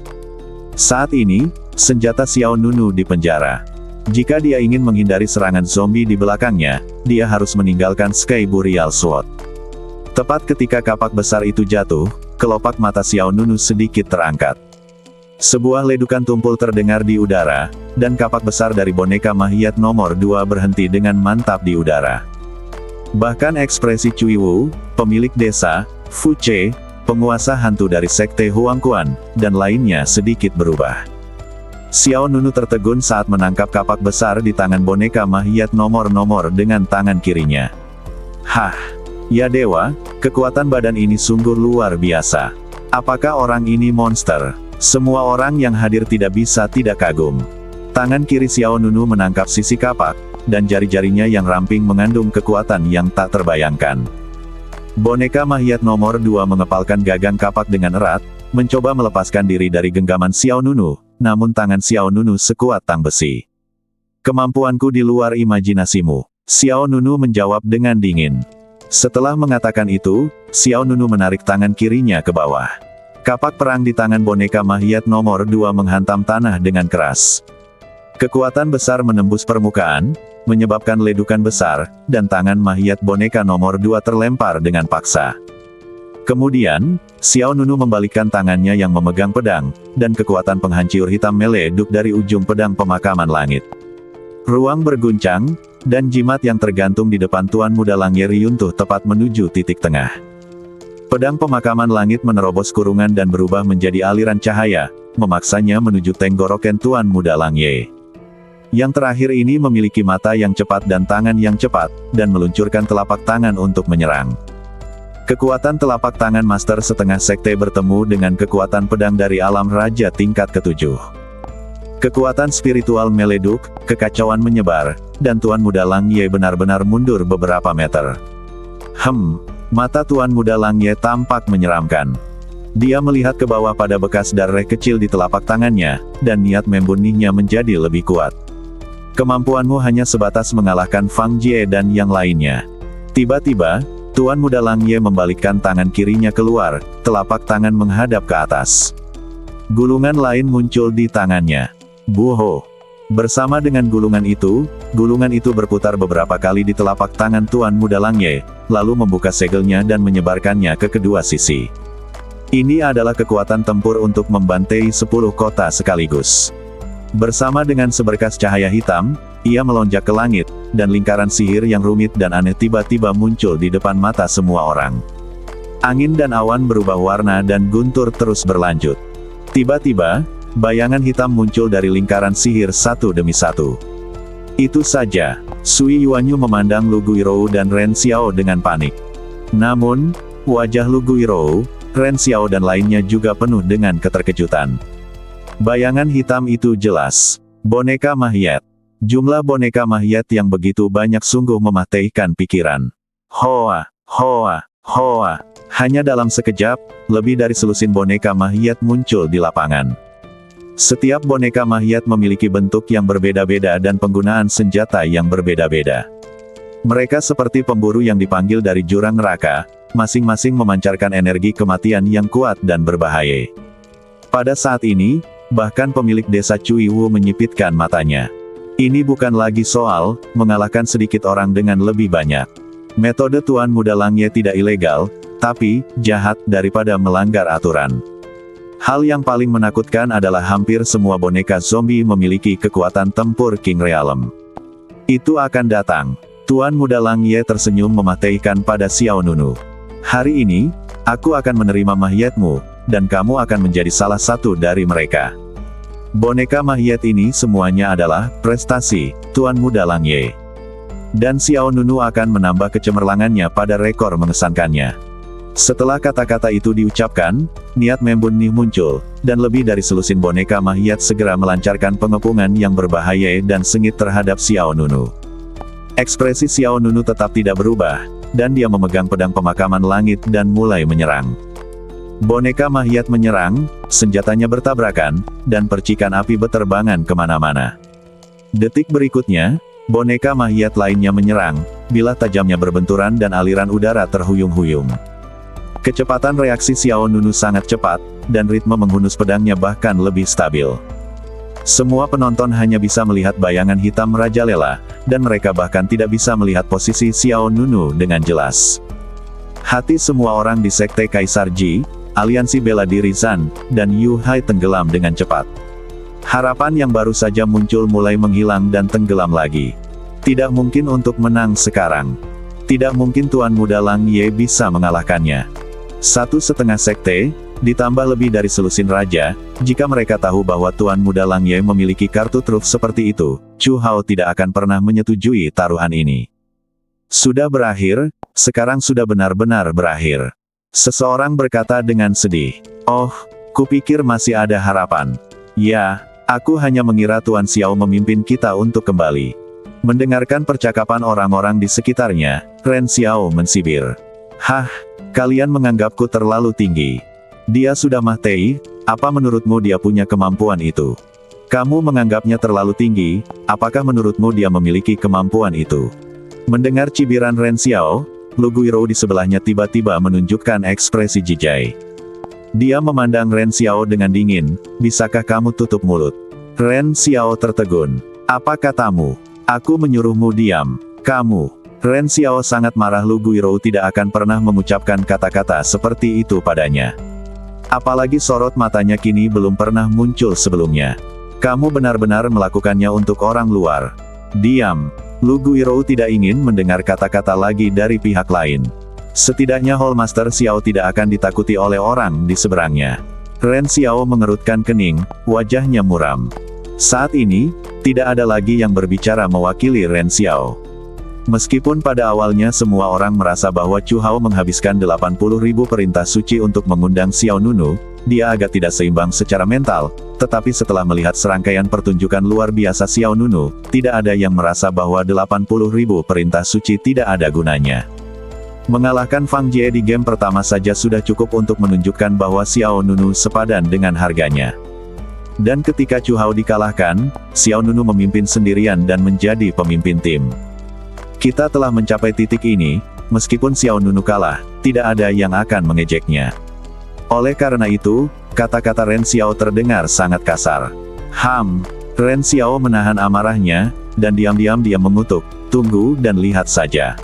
Saat ini, senjata Xiao Nunu di penjara. Jika dia ingin menghindari serangan zombie di belakangnya, dia harus meninggalkan Sky Burial Sword. Tepat ketika kapak besar itu jatuh, kelopak mata Xiao Nunu sedikit terangkat. Sebuah ledukan tumpul terdengar di udara, dan kapak besar dari boneka Mahiat nomor 2 berhenti dengan mantap di udara. Bahkan ekspresi Cui Wu, pemilik desa, Fu Ce, penguasa hantu dari Sekte Huangquan, dan lainnya sedikit berubah. Xiao Nunu tertegun saat menangkap kapak besar di tangan boneka Mahiat nomor dengan tangan kirinya. Hah! Ya dewa, kekuatan badan ini sungguh luar biasa. Apakah orang ini monster? Semua orang yang hadir tidak bisa tidak kagum. Tangan kiri Xiao Nunu menangkap sisi kapak, dan jari-jarinya yang ramping mengandung kekuatan yang tak terbayangkan. Boneka Mahiat nomor 2 mengepalkan gagang kapak dengan erat, mencoba melepaskan diri dari genggaman Xiao Nunu, namun tangan Xiao Nunu sekuat tang besi. "Kemampuanku di luar imajinasimu," Xiao Nunu menjawab dengan dingin. Setelah mengatakan itu, Xiao Nunu menarik tangan kirinya ke bawah. Kapak perang di tangan boneka Mahiat nomor 2 menghantam tanah dengan keras. Kekuatan besar menembus permukaan, menyebabkan ledukan besar, dan tangan Mahiat boneka nomor 2 terlempar dengan paksa. Kemudian, Xiao Nunu membalikkan tangannya yang memegang pedang, dan kekuatan penghancur hitam meleduk dari ujung pedang pemakaman langit. Ruang berguncang, dan jimat yang tergantung di depan Tuan Muda Lang Ye runtuh tepat menuju titik tengah. Pedang pemakaman langit menerobos kurungan dan berubah menjadi aliran cahaya, memaksanya menuju tenggorokan Tuan Muda Lang Ye. Yang terakhir ini memiliki mata yang cepat dan tangan yang cepat, dan meluncurkan telapak tangan untuk menyerang. Kekuatan telapak tangan Master setengah sekte bertemu dengan kekuatan pedang dari alam raja tingkat ke-7. Kekuatan spiritual meleduk, kekacauan menyebar, dan Tuan Muda Lang Ye benar-benar mundur beberapa meter. Mata Tuan Muda Lang Ye tampak menyeramkan. Dia melihat ke bawah pada bekas darah kecil di telapak tangannya, dan niat membunuhnya menjadi lebih kuat. Kemampuanmu hanya sebatas mengalahkan Fang Jie dan yang lainnya. Tiba-tiba, Tuan Muda Lang Ye membalikkan tangan kirinya keluar, telapak tangan menghadap ke atas. Gulungan lain muncul di tangannya. Buho! Bersama dengan gulungan itu berputar beberapa kali di telapak tangan Tuan Muda Lang Ye, lalu membuka segelnya dan menyebarkannya ke kedua sisi. Ini adalah kekuatan tempur untuk membantai 10 kota sekaligus. Bersama dengan seberkas cahaya hitam, ia melonjak ke langit, dan lingkaran sihir yang rumit dan aneh tiba-tiba muncul di depan mata semua orang. Angin dan awan berubah warna dan guntur terus berlanjut. Tiba-tiba, bayangan hitam muncul dari lingkaran sihir satu demi satu. Itu saja, Sui Yuanyu memandang Lu Guirou dan Ren Xiao dengan panik. Namun, wajah Lu Guirou, Ren Xiao dan lainnya juga penuh dengan keterkejutan. Bayangan hitam itu jelas. Boneka Mahyet. Jumlah boneka Mahyet yang begitu banyak sungguh mematahkan pikiran. Hoa, hoa, hoa. Hanya dalam sekejap, lebih dari selusin boneka Mahyet muncul di lapangan. Setiap boneka Mahyet memiliki bentuk yang berbeda-beda dan penggunaan senjata yang berbeda-beda. Mereka seperti pemburu yang dipanggil dari jurang neraka, masing-masing memancarkan energi kematian yang kuat dan berbahaya. Pada saat ini, bahkan pemilik desa Cui Wu menyipitkan matanya. Ini bukan lagi soal mengalahkan sedikit orang dengan lebih banyak. Metode Tuan Muda Lang Ye tidak ilegal, tapi jahat daripada melanggar aturan. Hal yang paling menakutkan adalah hampir semua boneka zombie memiliki kekuatan tempur King Realm. Itu akan datang. Tuan Muda Lang Ye tersenyum mematahkan pada Xiao Nunu. Hari ini, aku akan menerima Mahyetmu, dan kamu akan menjadi salah satu dari mereka. Boneka Mahyet ini semuanya adalah prestasi Tuan Muda Lang Ye. Dan Xiao Nunu akan menambah kecemerlangannya pada rekor mengesankannya. Setelah kata-kata itu diucapkan, niat Membun Nih muncul, dan lebih dari selusin boneka Mahyet segera melancarkan pengepungan yang berbahaya dan sengit terhadap Xiao Nunu. Ekspresi Xiao Nunu tetap tidak berubah, dan dia memegang pedang pemakaman langit dan mulai menyerang. Boneka Mahyet menyerang, senjatanya bertabrakan, dan percikan api beterbangan kemana-mana. Detik berikutnya, boneka Mahyet lainnya menyerang, bilah tajamnya berbenturan dan aliran udara terhuyung-huyung. Kecepatan reaksi Xiao Nunu sangat cepat, dan ritme menghunus pedangnya bahkan lebih stabil. Semua penonton hanya bisa melihat bayangan hitam merajalela, dan mereka bahkan tidak bisa melihat posisi Xiao Nunu dengan jelas. Hati semua orang di Sekte Kaisar Ji, Aliansi Bela Diri Zan, dan Yu Hai tenggelam dengan cepat. Harapan yang baru saja muncul mulai menghilang dan tenggelam lagi. Tidak mungkin untuk menang sekarang. Tidak mungkin Tuan Muda Lang Ye bisa mengalahkannya. 1,5 sekte, ditambah lebih dari selusin raja, jika mereka tahu bahwa Tuan Muda Lang Ye memiliki kartu truf seperti itu, Chu Hao tidak akan pernah menyetujui taruhan ini. Sudah berakhir, sekarang sudah benar-benar berakhir. Seseorang berkata dengan sedih. Oh, kupikir masih ada harapan. Ya, aku hanya mengira Tuan Xiao memimpin kita untuk kembali. Mendengarkan percakapan orang-orang di sekitarnya, Ren Xiao mensibir. Hah, kalian menganggapku terlalu tinggi. Dia sudah mati, apa menurutmu dia punya kemampuan itu? Kamu menganggapnya terlalu tinggi, apakah menurutmu dia memiliki kemampuan itu? Mendengar cibiran Ren Xiao, Lu Guirou di sebelahnya tiba-tiba menunjukkan ekspresi jijai. Dia memandang Ren Xiao dengan dingin, bisakah kamu tutup mulut? Ren Xiao tertegun. Apa katamu? Aku menyuruhmu diam. Kamu. Ren Xiao sangat marah. Lu Guirou tidak akan pernah mengucapkan kata-kata seperti itu padanya. Apalagi sorot matanya kini belum pernah muncul sebelumnya. Kamu benar-benar melakukannya untuk orang luar. Diam. Lu Guirou tidak ingin mendengar kata-kata lagi dari pihak lain. Setidaknya Hallmaster Xiao tidak akan ditakuti oleh orang di seberangnya. Ren Xiao mengerutkan kening, wajahnya muram. Saat ini, tidak ada lagi yang berbicara mewakili Ren Xiao. Meskipun pada awalnya semua orang merasa bahwa Chu Hao menghabiskan 80.000 perintah suci untuk mengundang Xiao Nunu, dia agak tidak seimbang secara mental, tetapi setelah melihat serangkaian pertunjukan luar biasa Xiao Nunu, tidak ada yang merasa bahwa 80.000 perintah suci tidak ada gunanya. Mengalahkan Fang Jie di game pertama saja sudah cukup untuk menunjukkan bahwa Xiao Nunu sepadan dengan harganya. Dan ketika Chu Hao dikalahkan, Xiao Nunu memimpin sendirian dan menjadi pemimpin tim. Kita telah mencapai titik ini, meskipun Xiao Nunu kalah, tidak ada yang akan mengejeknya. Oleh karena itu, kata-kata Ren Xiao terdengar sangat kasar. Ren Xiao menahan amarahnya, dan diam-diam dia mengutuk, tunggu dan lihat saja.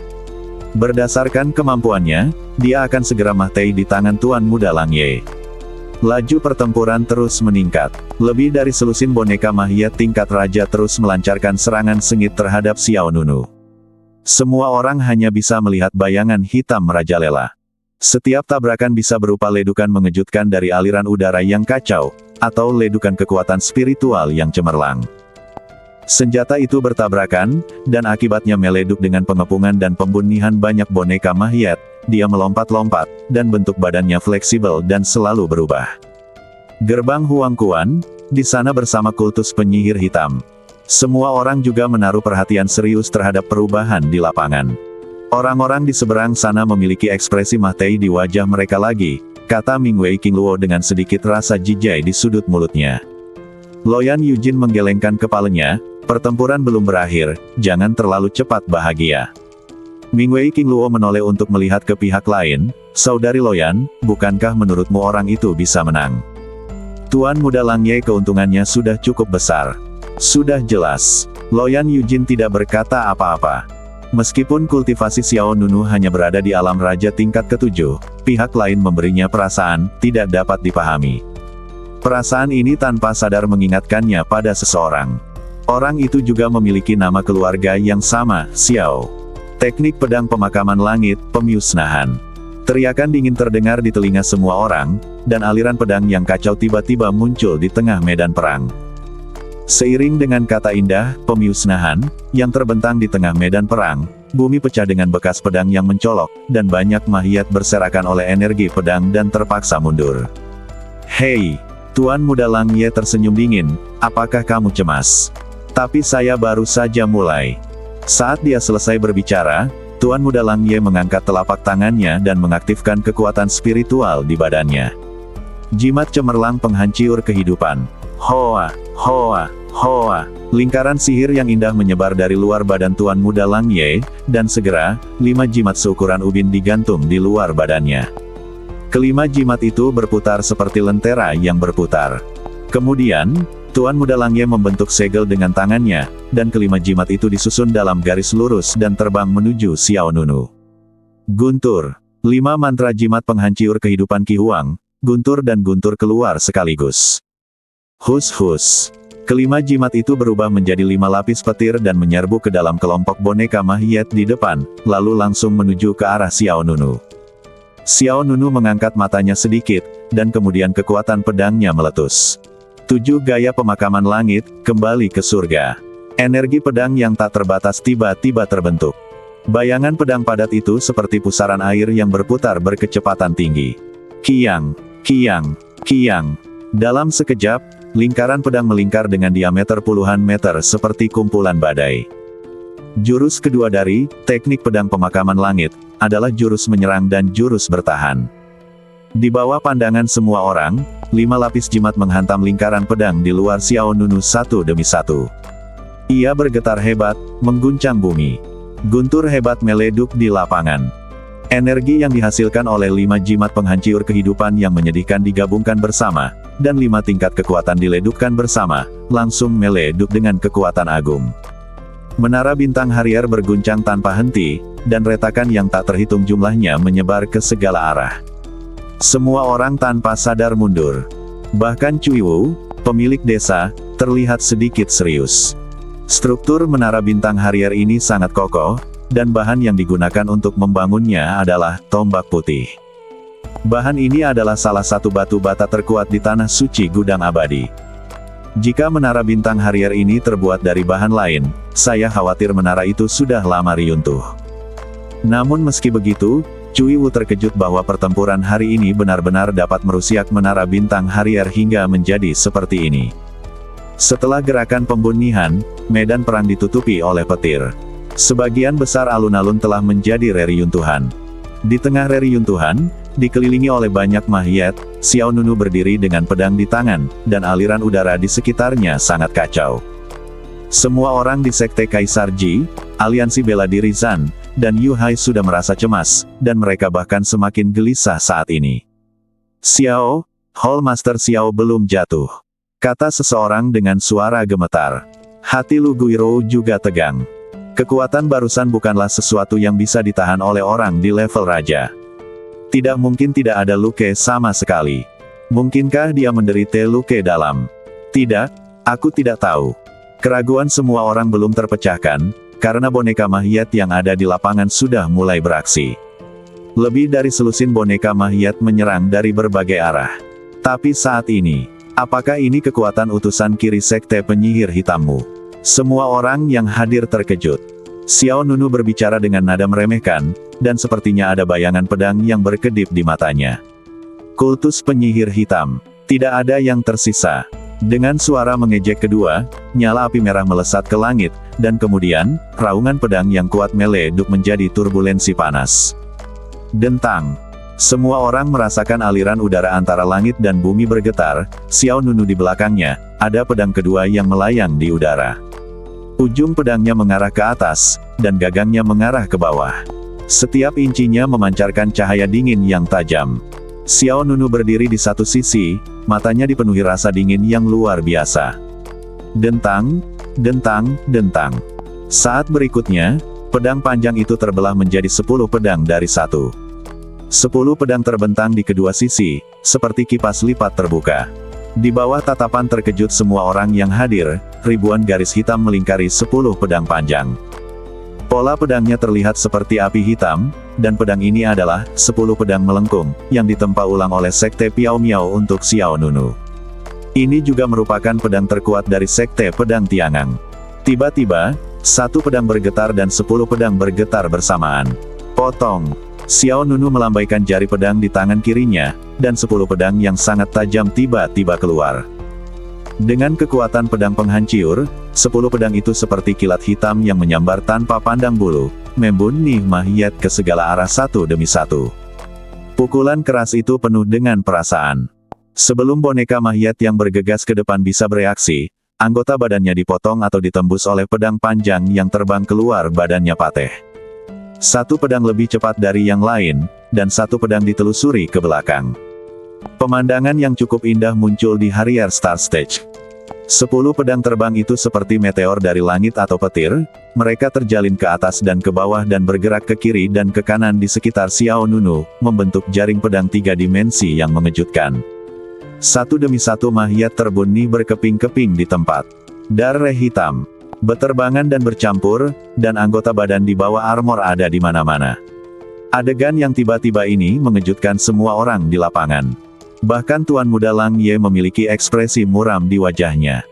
Berdasarkan kemampuannya, dia akan segera mati di tangan Tuan Muda Lang Ye. Laju pertempuran terus meningkat. Lebih dari selusin boneka Mahiet tingkat raja terus melancarkan serangan sengit terhadap Xiao Nunu. Semua orang hanya bisa melihat bayangan hitam merajalela. Setiap tabrakan bisa berupa ledukan mengejutkan dari aliran udara yang kacau, atau ledukan kekuatan spiritual yang cemerlang. Senjata itu bertabrakan, dan akibatnya meleduk dengan pengepungan dan pembunihan banyak boneka Mahiet. Dia melompat-lompat, dan bentuk badannya fleksibel dan selalu berubah. Gerbang Huang Kuan, di sana bersama kultus penyihir hitam. Semua orang juga menaruh perhatian serius terhadap perubahan di lapangan. Orang-orang di seberang sana memiliki ekspresi mati di wajah mereka lagi, kata Ming Wei Qingluo dengan sedikit rasa jijai di sudut mulutnya. Loyan Yujin menggelengkan kepalanya, pertempuran belum berakhir, jangan terlalu cepat bahagia. Ming Wei Qingluo menoleh untuk melihat ke pihak lain, saudari Loyan, bukankah menurutmu orang itu bisa menang? Tuan Muda Lang Ye keuntungannya sudah cukup besar. Sudah jelas. Loyan Yujin tidak berkata apa-apa. Meskipun kultivasi Xiao Nunu hanya berada di alam raja tingkat ke-7, pihak lain memberinya perasaan, tidak dapat dipahami. Perasaan ini tanpa sadar mengingatkannya pada seseorang. Orang itu juga memiliki nama keluarga yang sama, Xiao. Teknik pedang pemakaman langit, pemusnahan. Teriakan dingin terdengar di telinga semua orang, dan aliran pedang yang kacau tiba-tiba muncul di tengah medan perang. Seiring dengan kata indah, pemusnahan, yang terbentang di tengah medan perang, bumi pecah dengan bekas pedang yang mencolok, dan banyak Mahiet berserakan oleh energi pedang dan terpaksa mundur. Hei! Tuan Muda Lang Ye tersenyum dingin, apakah kamu cemas? Tapi saya baru saja mulai. Saat dia selesai berbicara, Tuan Muda Lang Ye mengangkat telapak tangannya dan mengaktifkan kekuatan spiritual di badannya. Jimat cemerlang penghancur kehidupan. Hoa, hoa, hoa. Lingkaran sihir yang indah menyebar dari luar badan Tuan Muda Lang Ye, dan segera, 5 jimat seukuran ubin digantung di luar badannya. Kelima jimat itu berputar seperti lentera yang berputar. Kemudian, Tuan Muda Lang Ye membentuk segel dengan tangannya, dan kelima jimat itu disusun dalam garis lurus dan terbang menuju Xiao Nunu. Guntur. 5 mantra jimat penghancur kehidupan Qi Huang, guntur dan guntur keluar sekaligus. Hus-hus. Kelima jimat itu berubah menjadi 5 lapis petir dan menyerbu ke dalam kelompok boneka Mahiet di depan, lalu langsung menuju ke arah Xiao Nunu. Xiao Nunu mengangkat matanya sedikit, dan kemudian kekuatan pedangnya meletus. 7 gaya pemakaman langit, kembali ke surga. Energi pedang yang tak terbatas tiba-tiba terbentuk. Bayangan pedang padat itu seperti pusaran air yang berputar berkecepatan tinggi. Kiang, kiang, kiang. Dalam sekejap, lingkaran pedang melingkar dengan diameter puluhan meter seperti kumpulan badai. Jurus kedua dari teknik pedang pemakaman langit adalah jurus menyerang dan jurus bertahan. Di bawah pandangan semua orang, 5 lapis jimat menghantam lingkaran pedang di luar Xiao Nunu satu demi satu. Ia bergetar hebat, mengguncang bumi. Guntur hebat meleduk di lapangan. Energi yang dihasilkan oleh 5 jimat penghancur kehidupan yang menyedihkan digabungkan bersama, dan 5 tingkat kekuatan diledukkan bersama, langsung meleduk dengan kekuatan agung. Menara bintang Harrier berguncang tanpa henti, dan retakan yang tak terhitung jumlahnya menyebar ke segala arah. Semua orang tanpa sadar mundur. Bahkan Cui Wu, pemilik desa, terlihat sedikit serius. Struktur menara bintang Harrier ini sangat kokoh, dan bahan yang digunakan untuk membangunnya adalah tombak putih. Bahan ini adalah salah satu batu bata terkuat di tanah suci gudang abadi. Jika menara bintang Harrier ini terbuat dari bahan lain, saya khawatir menara itu sudah lama runtuh. Namun meski begitu, Cui Wu terkejut bahwa pertempuran hari ini benar-benar dapat merusak menara bintang Harrier hingga menjadi seperti ini. Setelah gerakan pembunihan, medan perang ditutupi oleh petir. Sebagian besar alun-alun telah menjadi reruntuhan. Di tengah reruntuhan, dikelilingi oleh banyak Mahiet, Xiao Nunu berdiri dengan pedang di tangan, dan aliran udara di sekitarnya sangat kacau. Semua orang di Sekte Kaisar Ji, Aliansi Bela Diri Zan, dan Yu Hai sudah merasa cemas, dan mereka bahkan semakin gelisah saat ini. Xiao, Hall Master Xiao belum jatuh. kata seseorang dengan suara gemetar. Hati Lu Guirou juga tegang. Kekuatan barusan bukanlah sesuatu yang bisa ditahan oleh orang di level raja. Tidak mungkin tidak ada luka sama sekali. Mungkinkah dia menderita luka dalam? Tidak, aku tidak tahu. Keraguan semua orang belum terpecahkan, karena boneka Mahiyat yang ada di lapangan sudah mulai beraksi. Lebih dari selusin boneka Mahiyat menyerang dari berbagai arah. Tapi saat ini, apakah ini kekuatan utusan kiri sekte penyihir hitammu? Semua orang yang hadir terkejut. Xiao Nunu berbicara dengan nada meremehkan, dan sepertinya ada bayangan pedang yang berkedip di matanya. Kultus penyihir hitam. Tidak ada yang tersisa. Dengan suara mengejek kedua, nyala api merah melesat ke langit, dan kemudian, raungan pedang yang kuat meleduk menjadi turbulensi panas. Dentang. Semua orang merasakan aliran udara antara langit dan bumi bergetar. Xiao Nunu di belakangnya, ada pedang kedua yang melayang di udara. Ujung pedangnya mengarah ke atas, dan gagangnya mengarah ke bawah. Setiap incinya memancarkan cahaya dingin yang tajam. Xiao Nunu berdiri di satu sisi, matanya dipenuhi rasa dingin yang luar biasa. Dentang, dentang, dentang. Saat berikutnya, pedang panjang itu terbelah menjadi 10 pedang dari satu. 10 pedang terbentang di kedua sisi, seperti kipas lipat terbuka. Di bawah tatapan terkejut semua orang yang hadir, ribuan garis hitam melingkari 10 pedang panjang. Pola pedangnya terlihat seperti api hitam, dan pedang ini adalah 10 pedang melengkung, yang ditempa ulang oleh Sekte Piao Miao untuk Xiao Nunu. Ini juga merupakan pedang terkuat dari Sekte Pedang Tiangang. Tiba-tiba, satu pedang bergetar dan 10 pedang bergetar bersamaan. Potong. Xiao Nunu melambaikan jari pedang di tangan kirinya, dan 10 pedang yang sangat tajam tiba-tiba keluar. Dengan kekuatan pedang penghancur, 10 pedang itu seperti kilat hitam yang menyambar tanpa pandang bulu, membunuh Mahiyat ke segala arah satu demi satu. Pukulan keras itu penuh dengan perasaan. Sebelum boneka Mahiyat yang bergegas ke depan bisa bereaksi, anggota badannya dipotong atau ditembus oleh pedang panjang yang terbang keluar badannya patah. Satu pedang lebih cepat dari yang lain, dan satu pedang ditelusuri ke belakang. Pemandangan yang cukup indah muncul di Harrier Star Stage. 10 pedang terbang itu seperti meteor dari langit atau petir, mereka terjalin ke atas dan ke bawah dan bergerak ke kiri dan ke kanan di sekitar Xiao Nunu, membentuk jaring pedang 3 dimensi yang mengejutkan. Satu demi satu Mahiyat terbunuh berkeping-keping di tempat. Darah hitam beterbangan dan bercampur, dan anggota badan di bawah armor ada di mana-mana. Adegan yang tiba-tiba ini mengejutkan semua orang di lapangan. Bahkan Tuan Muda Lang Ye memiliki ekspresi muram di wajahnya.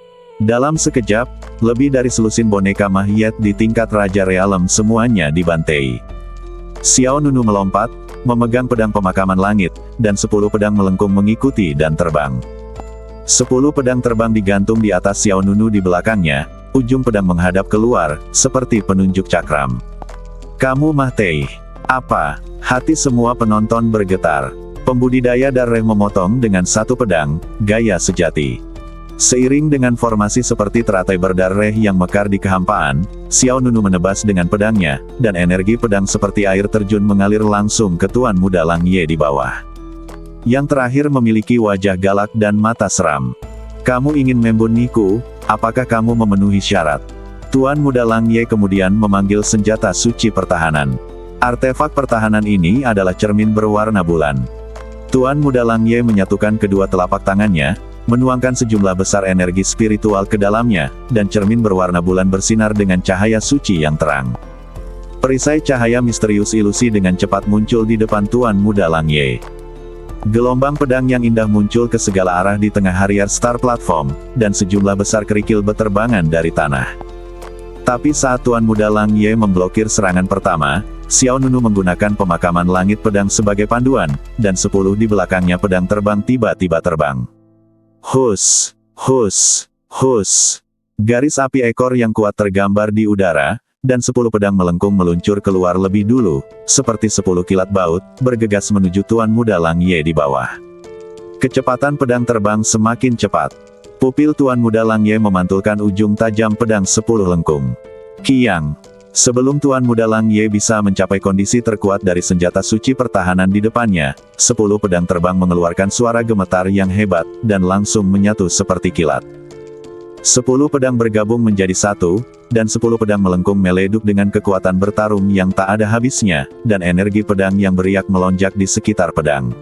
Dalam sekejap, lebih dari selusin boneka Mahiyat di tingkat Raja Realem semuanya dibantai. Xiao Nunu melompat, memegang pedang pemakaman langit, dan 10 pedang melengkung mengikuti dan terbang. 10 pedang terbang digantung di atas Xiao Nunu di belakangnya. Ujung pedang menghadap keluar, seperti penunjuk cakram. Kamu Mahtei. Apa? Hati semua penonton bergetar. Pembudidaya darah memotong dengan satu pedang, gaya sejati. Seiring dengan formasi seperti teratai berdarah yang mekar di kehampaan, Xiao Nunu menebas dengan pedangnya, dan energi pedang seperti air terjun mengalir langsung ke Tuan Muda Lang Ye di bawah. Yang terakhir memiliki wajah galak dan mata seram. Kamu ingin membunuhku? Apakah kamu memenuhi syarat? Tuan Muda Lang Ye kemudian memanggil senjata suci pertahanan. Artefak pertahanan ini adalah cermin berwarna bulan. Tuan Muda Lang Ye menyatukan kedua telapak tangannya, menuangkan sejumlah besar energi spiritual ke dalamnya, dan cermin berwarna bulan bersinar dengan cahaya suci yang terang. Perisai cahaya misterius ilusi dengan cepat muncul di depan Tuan Muda Lang Ye. Gelombang pedang yang indah muncul ke segala arah di tengah Harrier Star Platform, dan sejumlah besar kerikil beterbangan dari tanah. Tapi saat Tuan Muda Lang Ye memblokir serangan pertama, Xiao Nunu menggunakan pemakaman langit pedang sebagai panduan, dan 10 di belakangnya pedang terbang tiba-tiba terbang. Hus, hus, hus. Garis api ekor yang kuat tergambar di udara, dan 10 pedang melengkung meluncur keluar lebih dulu, seperti 10 kilat baut, bergegas menuju Tuan Muda Lang Ye di bawah. Kecepatan pedang terbang semakin cepat. Pupil Tuan Muda Lang Ye memantulkan ujung tajam pedang 10 lengkung. Kiang. Sebelum Tuan Muda Lang Ye bisa mencapai kondisi terkuat dari senjata suci pertahanan di depannya, 10 pedang terbang mengeluarkan suara gemetar yang hebat, dan langsung menyatu seperti kilat. 10 pedang bergabung menjadi satu, dan 10 pedang melengkung meleduk dengan kekuatan bertarung yang tak ada habisnya, dan energi pedang yang beriak melonjak di sekitar pedang.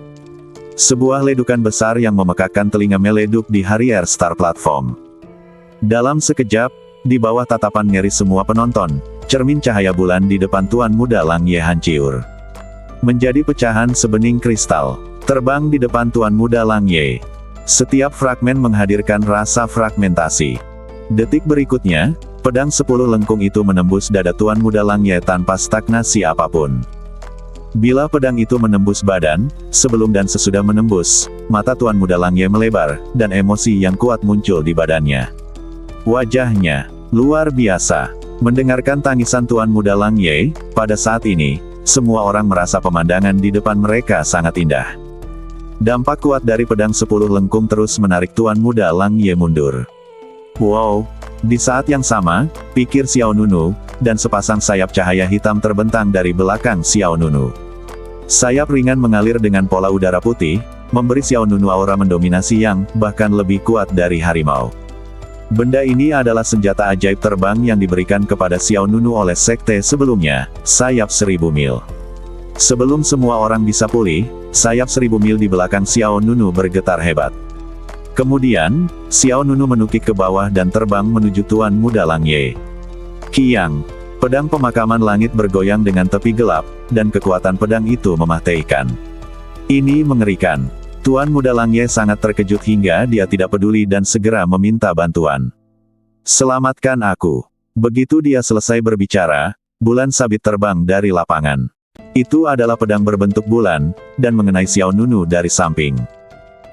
Sebuah ledukan besar yang memekakkan telinga meleduk di Harrier Star Platform. Dalam sekejap, di bawah tatapan ngeri semua penonton, cermin cahaya bulan di depan Tuan Muda Lang Ye hancur menjadi pecahan sebening kristal, terbang di depan Tuan Muda Lang Ye. Setiap fragmen menghadirkan rasa fragmentasi. Detik berikutnya, pedang 10 lengkung itu menembus dada Tuan Muda Lang Ye tanpa stagnasi apapun. Bila pedang itu menembus badan, sebelum dan sesudah menembus, mata Tuan Muda Lang Ye melebar, dan emosi yang kuat muncul di badannya. Wajahnya luar biasa. Mendengarkan tangisan Tuan Muda Lang Ye, pada saat ini, semua orang merasa pemandangan di depan mereka sangat indah. Dampak kuat dari pedang 10 lengkung terus menarik Tuan Muda Lang Ye mundur. Wow! Di saat yang sama, pikir Xiao Nunu, dan sepasang sayap cahaya hitam terbentang dari belakang Xiao Nunu. Sayap ringan mengalir dengan pola udara putih, memberi Xiao Nunu aura mendominasi yang, bahkan lebih kuat dari harimau. Benda ini adalah senjata ajaib terbang yang diberikan kepada Xiao Nunu oleh sekte sebelumnya, sayap 1000 mil. Sebelum semua orang bisa pulih, sayap 1000 mil di belakang Xiao Nunu bergetar hebat. Kemudian, Xiao Nunu menukik ke bawah dan terbang menuju Tuan Muda Lang Ye. Kiang, pedang pemakaman langit bergoyang dengan tepi gelap, dan kekuatan pedang itu mematikan. Ini mengerikan. Tuan Muda Lang Ye sangat terkejut hingga dia tidak peduli dan segera meminta bantuan. Selamatkan aku. Begitu dia selesai berbicara, bulan sabit terbang dari lapangan. Itu adalah pedang berbentuk bulan, dan mengenai Xiao Nunu dari samping.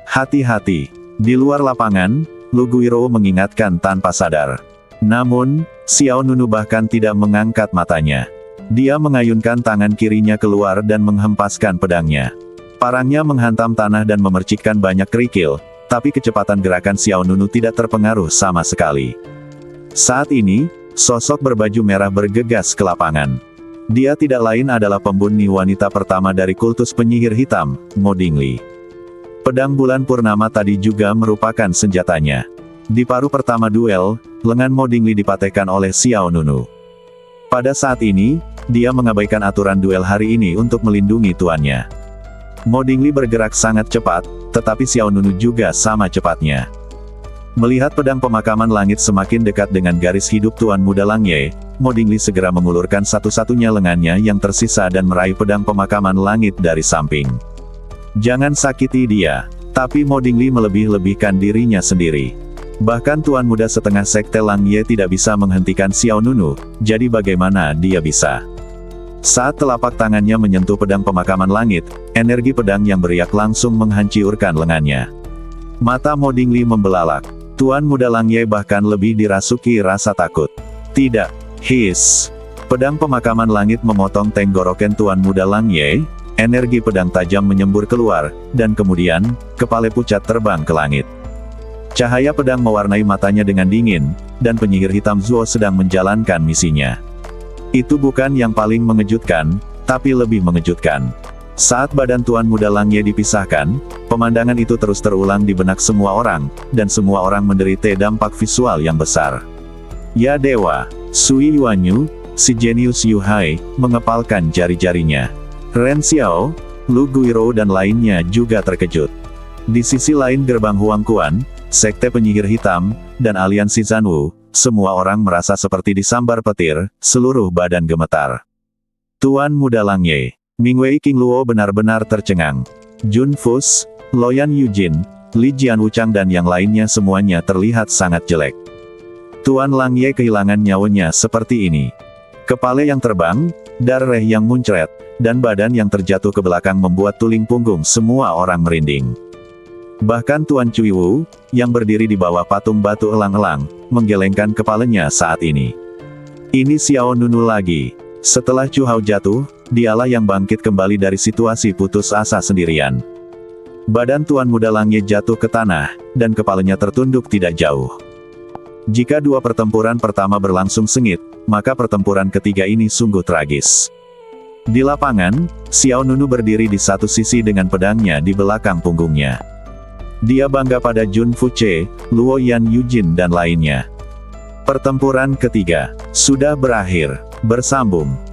Hati-hati. Di luar lapangan, Lu Guiro mengingatkan tanpa sadar. Namun, Xiao Nunu bahkan tidak mengangkat matanya. Dia mengayunkan tangan kirinya keluar dan menghempaskan pedangnya. Parangnya menghantam tanah dan memercikkan banyak kerikil, tapi kecepatan gerakan Xiao Nunu tidak terpengaruh sama sekali. Saat ini, sosok berbaju merah bergegas ke lapangan. Dia tidak lain adalah pembunuh wanita pertama dari kultus penyihir hitam, Mo Dingli. Pedang bulan purnama tadi juga merupakan senjatanya. Di paruh pertama duel, lengan Mo Dingli dipatahkan oleh Xiao Nunu. Pada saat ini, dia mengabaikan aturan duel hari ini untuk melindungi tuannya. Mo Dingli bergerak sangat cepat, tetapi Xiao Nunu juga sama cepatnya. Melihat pedang pemakaman langit semakin dekat dengan garis hidup Tuan Muda Lang Ye, Mo Dingli segera mengulurkan satu-satunya lengannya yang tersisa dan meraih pedang pemakaman langit dari samping. Jangan sakiti dia. Tapi Mo Dingli melebih-lebihkan dirinya sendiri. Bahkan Tuan Muda setengah sekte Lang Ye tidak bisa menghentikan Xiao Nunu, jadi bagaimana dia bisa? Saat telapak tangannya menyentuh pedang pemakaman langit, energi pedang yang beriak langsung menghancurkan lengannya. Mata Mo Dingli membelalak. Tuan Muda Lang Ye bahkan lebih dirasuki rasa takut. Tidak. Hiss. Pedang pemakaman langit memotong tenggorokan Tuan Muda Lang Ye, energi pedang tajam menyembur keluar, dan kemudian, kepala pucat terbang ke langit. Cahaya pedang mewarnai matanya dengan dingin, dan penyihir hitam Zuo sedang menjalankan misinya. Itu bukan yang paling mengejutkan, tapi lebih mengejutkan. Saat badan Tuan Muda Lang Ye dipisahkan, pemandangan itu terus terulang di benak semua orang, dan semua orang menderita dampak visual yang besar. Ya dewa, Sui Yuanyu, si jenius Yu Hai, mengepalkan jari-jarinya. Ren Xiao, Lu Guiro dan lainnya juga terkejut. Di sisi lain gerbang Huang Quan, sekte penyihir hitam, dan aliansi Zanwu, semua orang merasa seperti disambar petir, seluruh badan gemetar. Tuan Muda Lang Ye, Mingwei King Luo benar-benar tercengang. Jun Fus, Loyan Yujin, Li Jian Wuchang dan yang lainnya semuanya terlihat sangat jelek. Tuan Lang Ye kehilangan nyawanya seperti ini. Kepala yang terbang, darah yang muncrat, dan badan yang terjatuh ke belakang membuat tulang punggung semua orang merinding. Bahkan Tuan Cui Wu, yang berdiri di bawah patung batu elang-elang, menggelengkan kepalanya saat ini. Ini Xiao Nunu lagi. Setelah Chu Hao jatuh, dialah yang bangkit kembali dari situasi putus asa sendirian. Badan Tuan Muda Lang Ye jatuh ke tanah, dan kepalanya tertunduk tidak jauh. Jika dua pertempuran pertama berlangsung sengit, maka pertempuran ketiga ini sungguh tragis. Di lapangan, Xiao Nunu berdiri di satu sisi dengan pedangnya di belakang punggungnya. Dia bangga pada Jun Fuce, Luo Yan Yujin dan lainnya. Pertempuran ketiga sudah berakhir. Bersambung.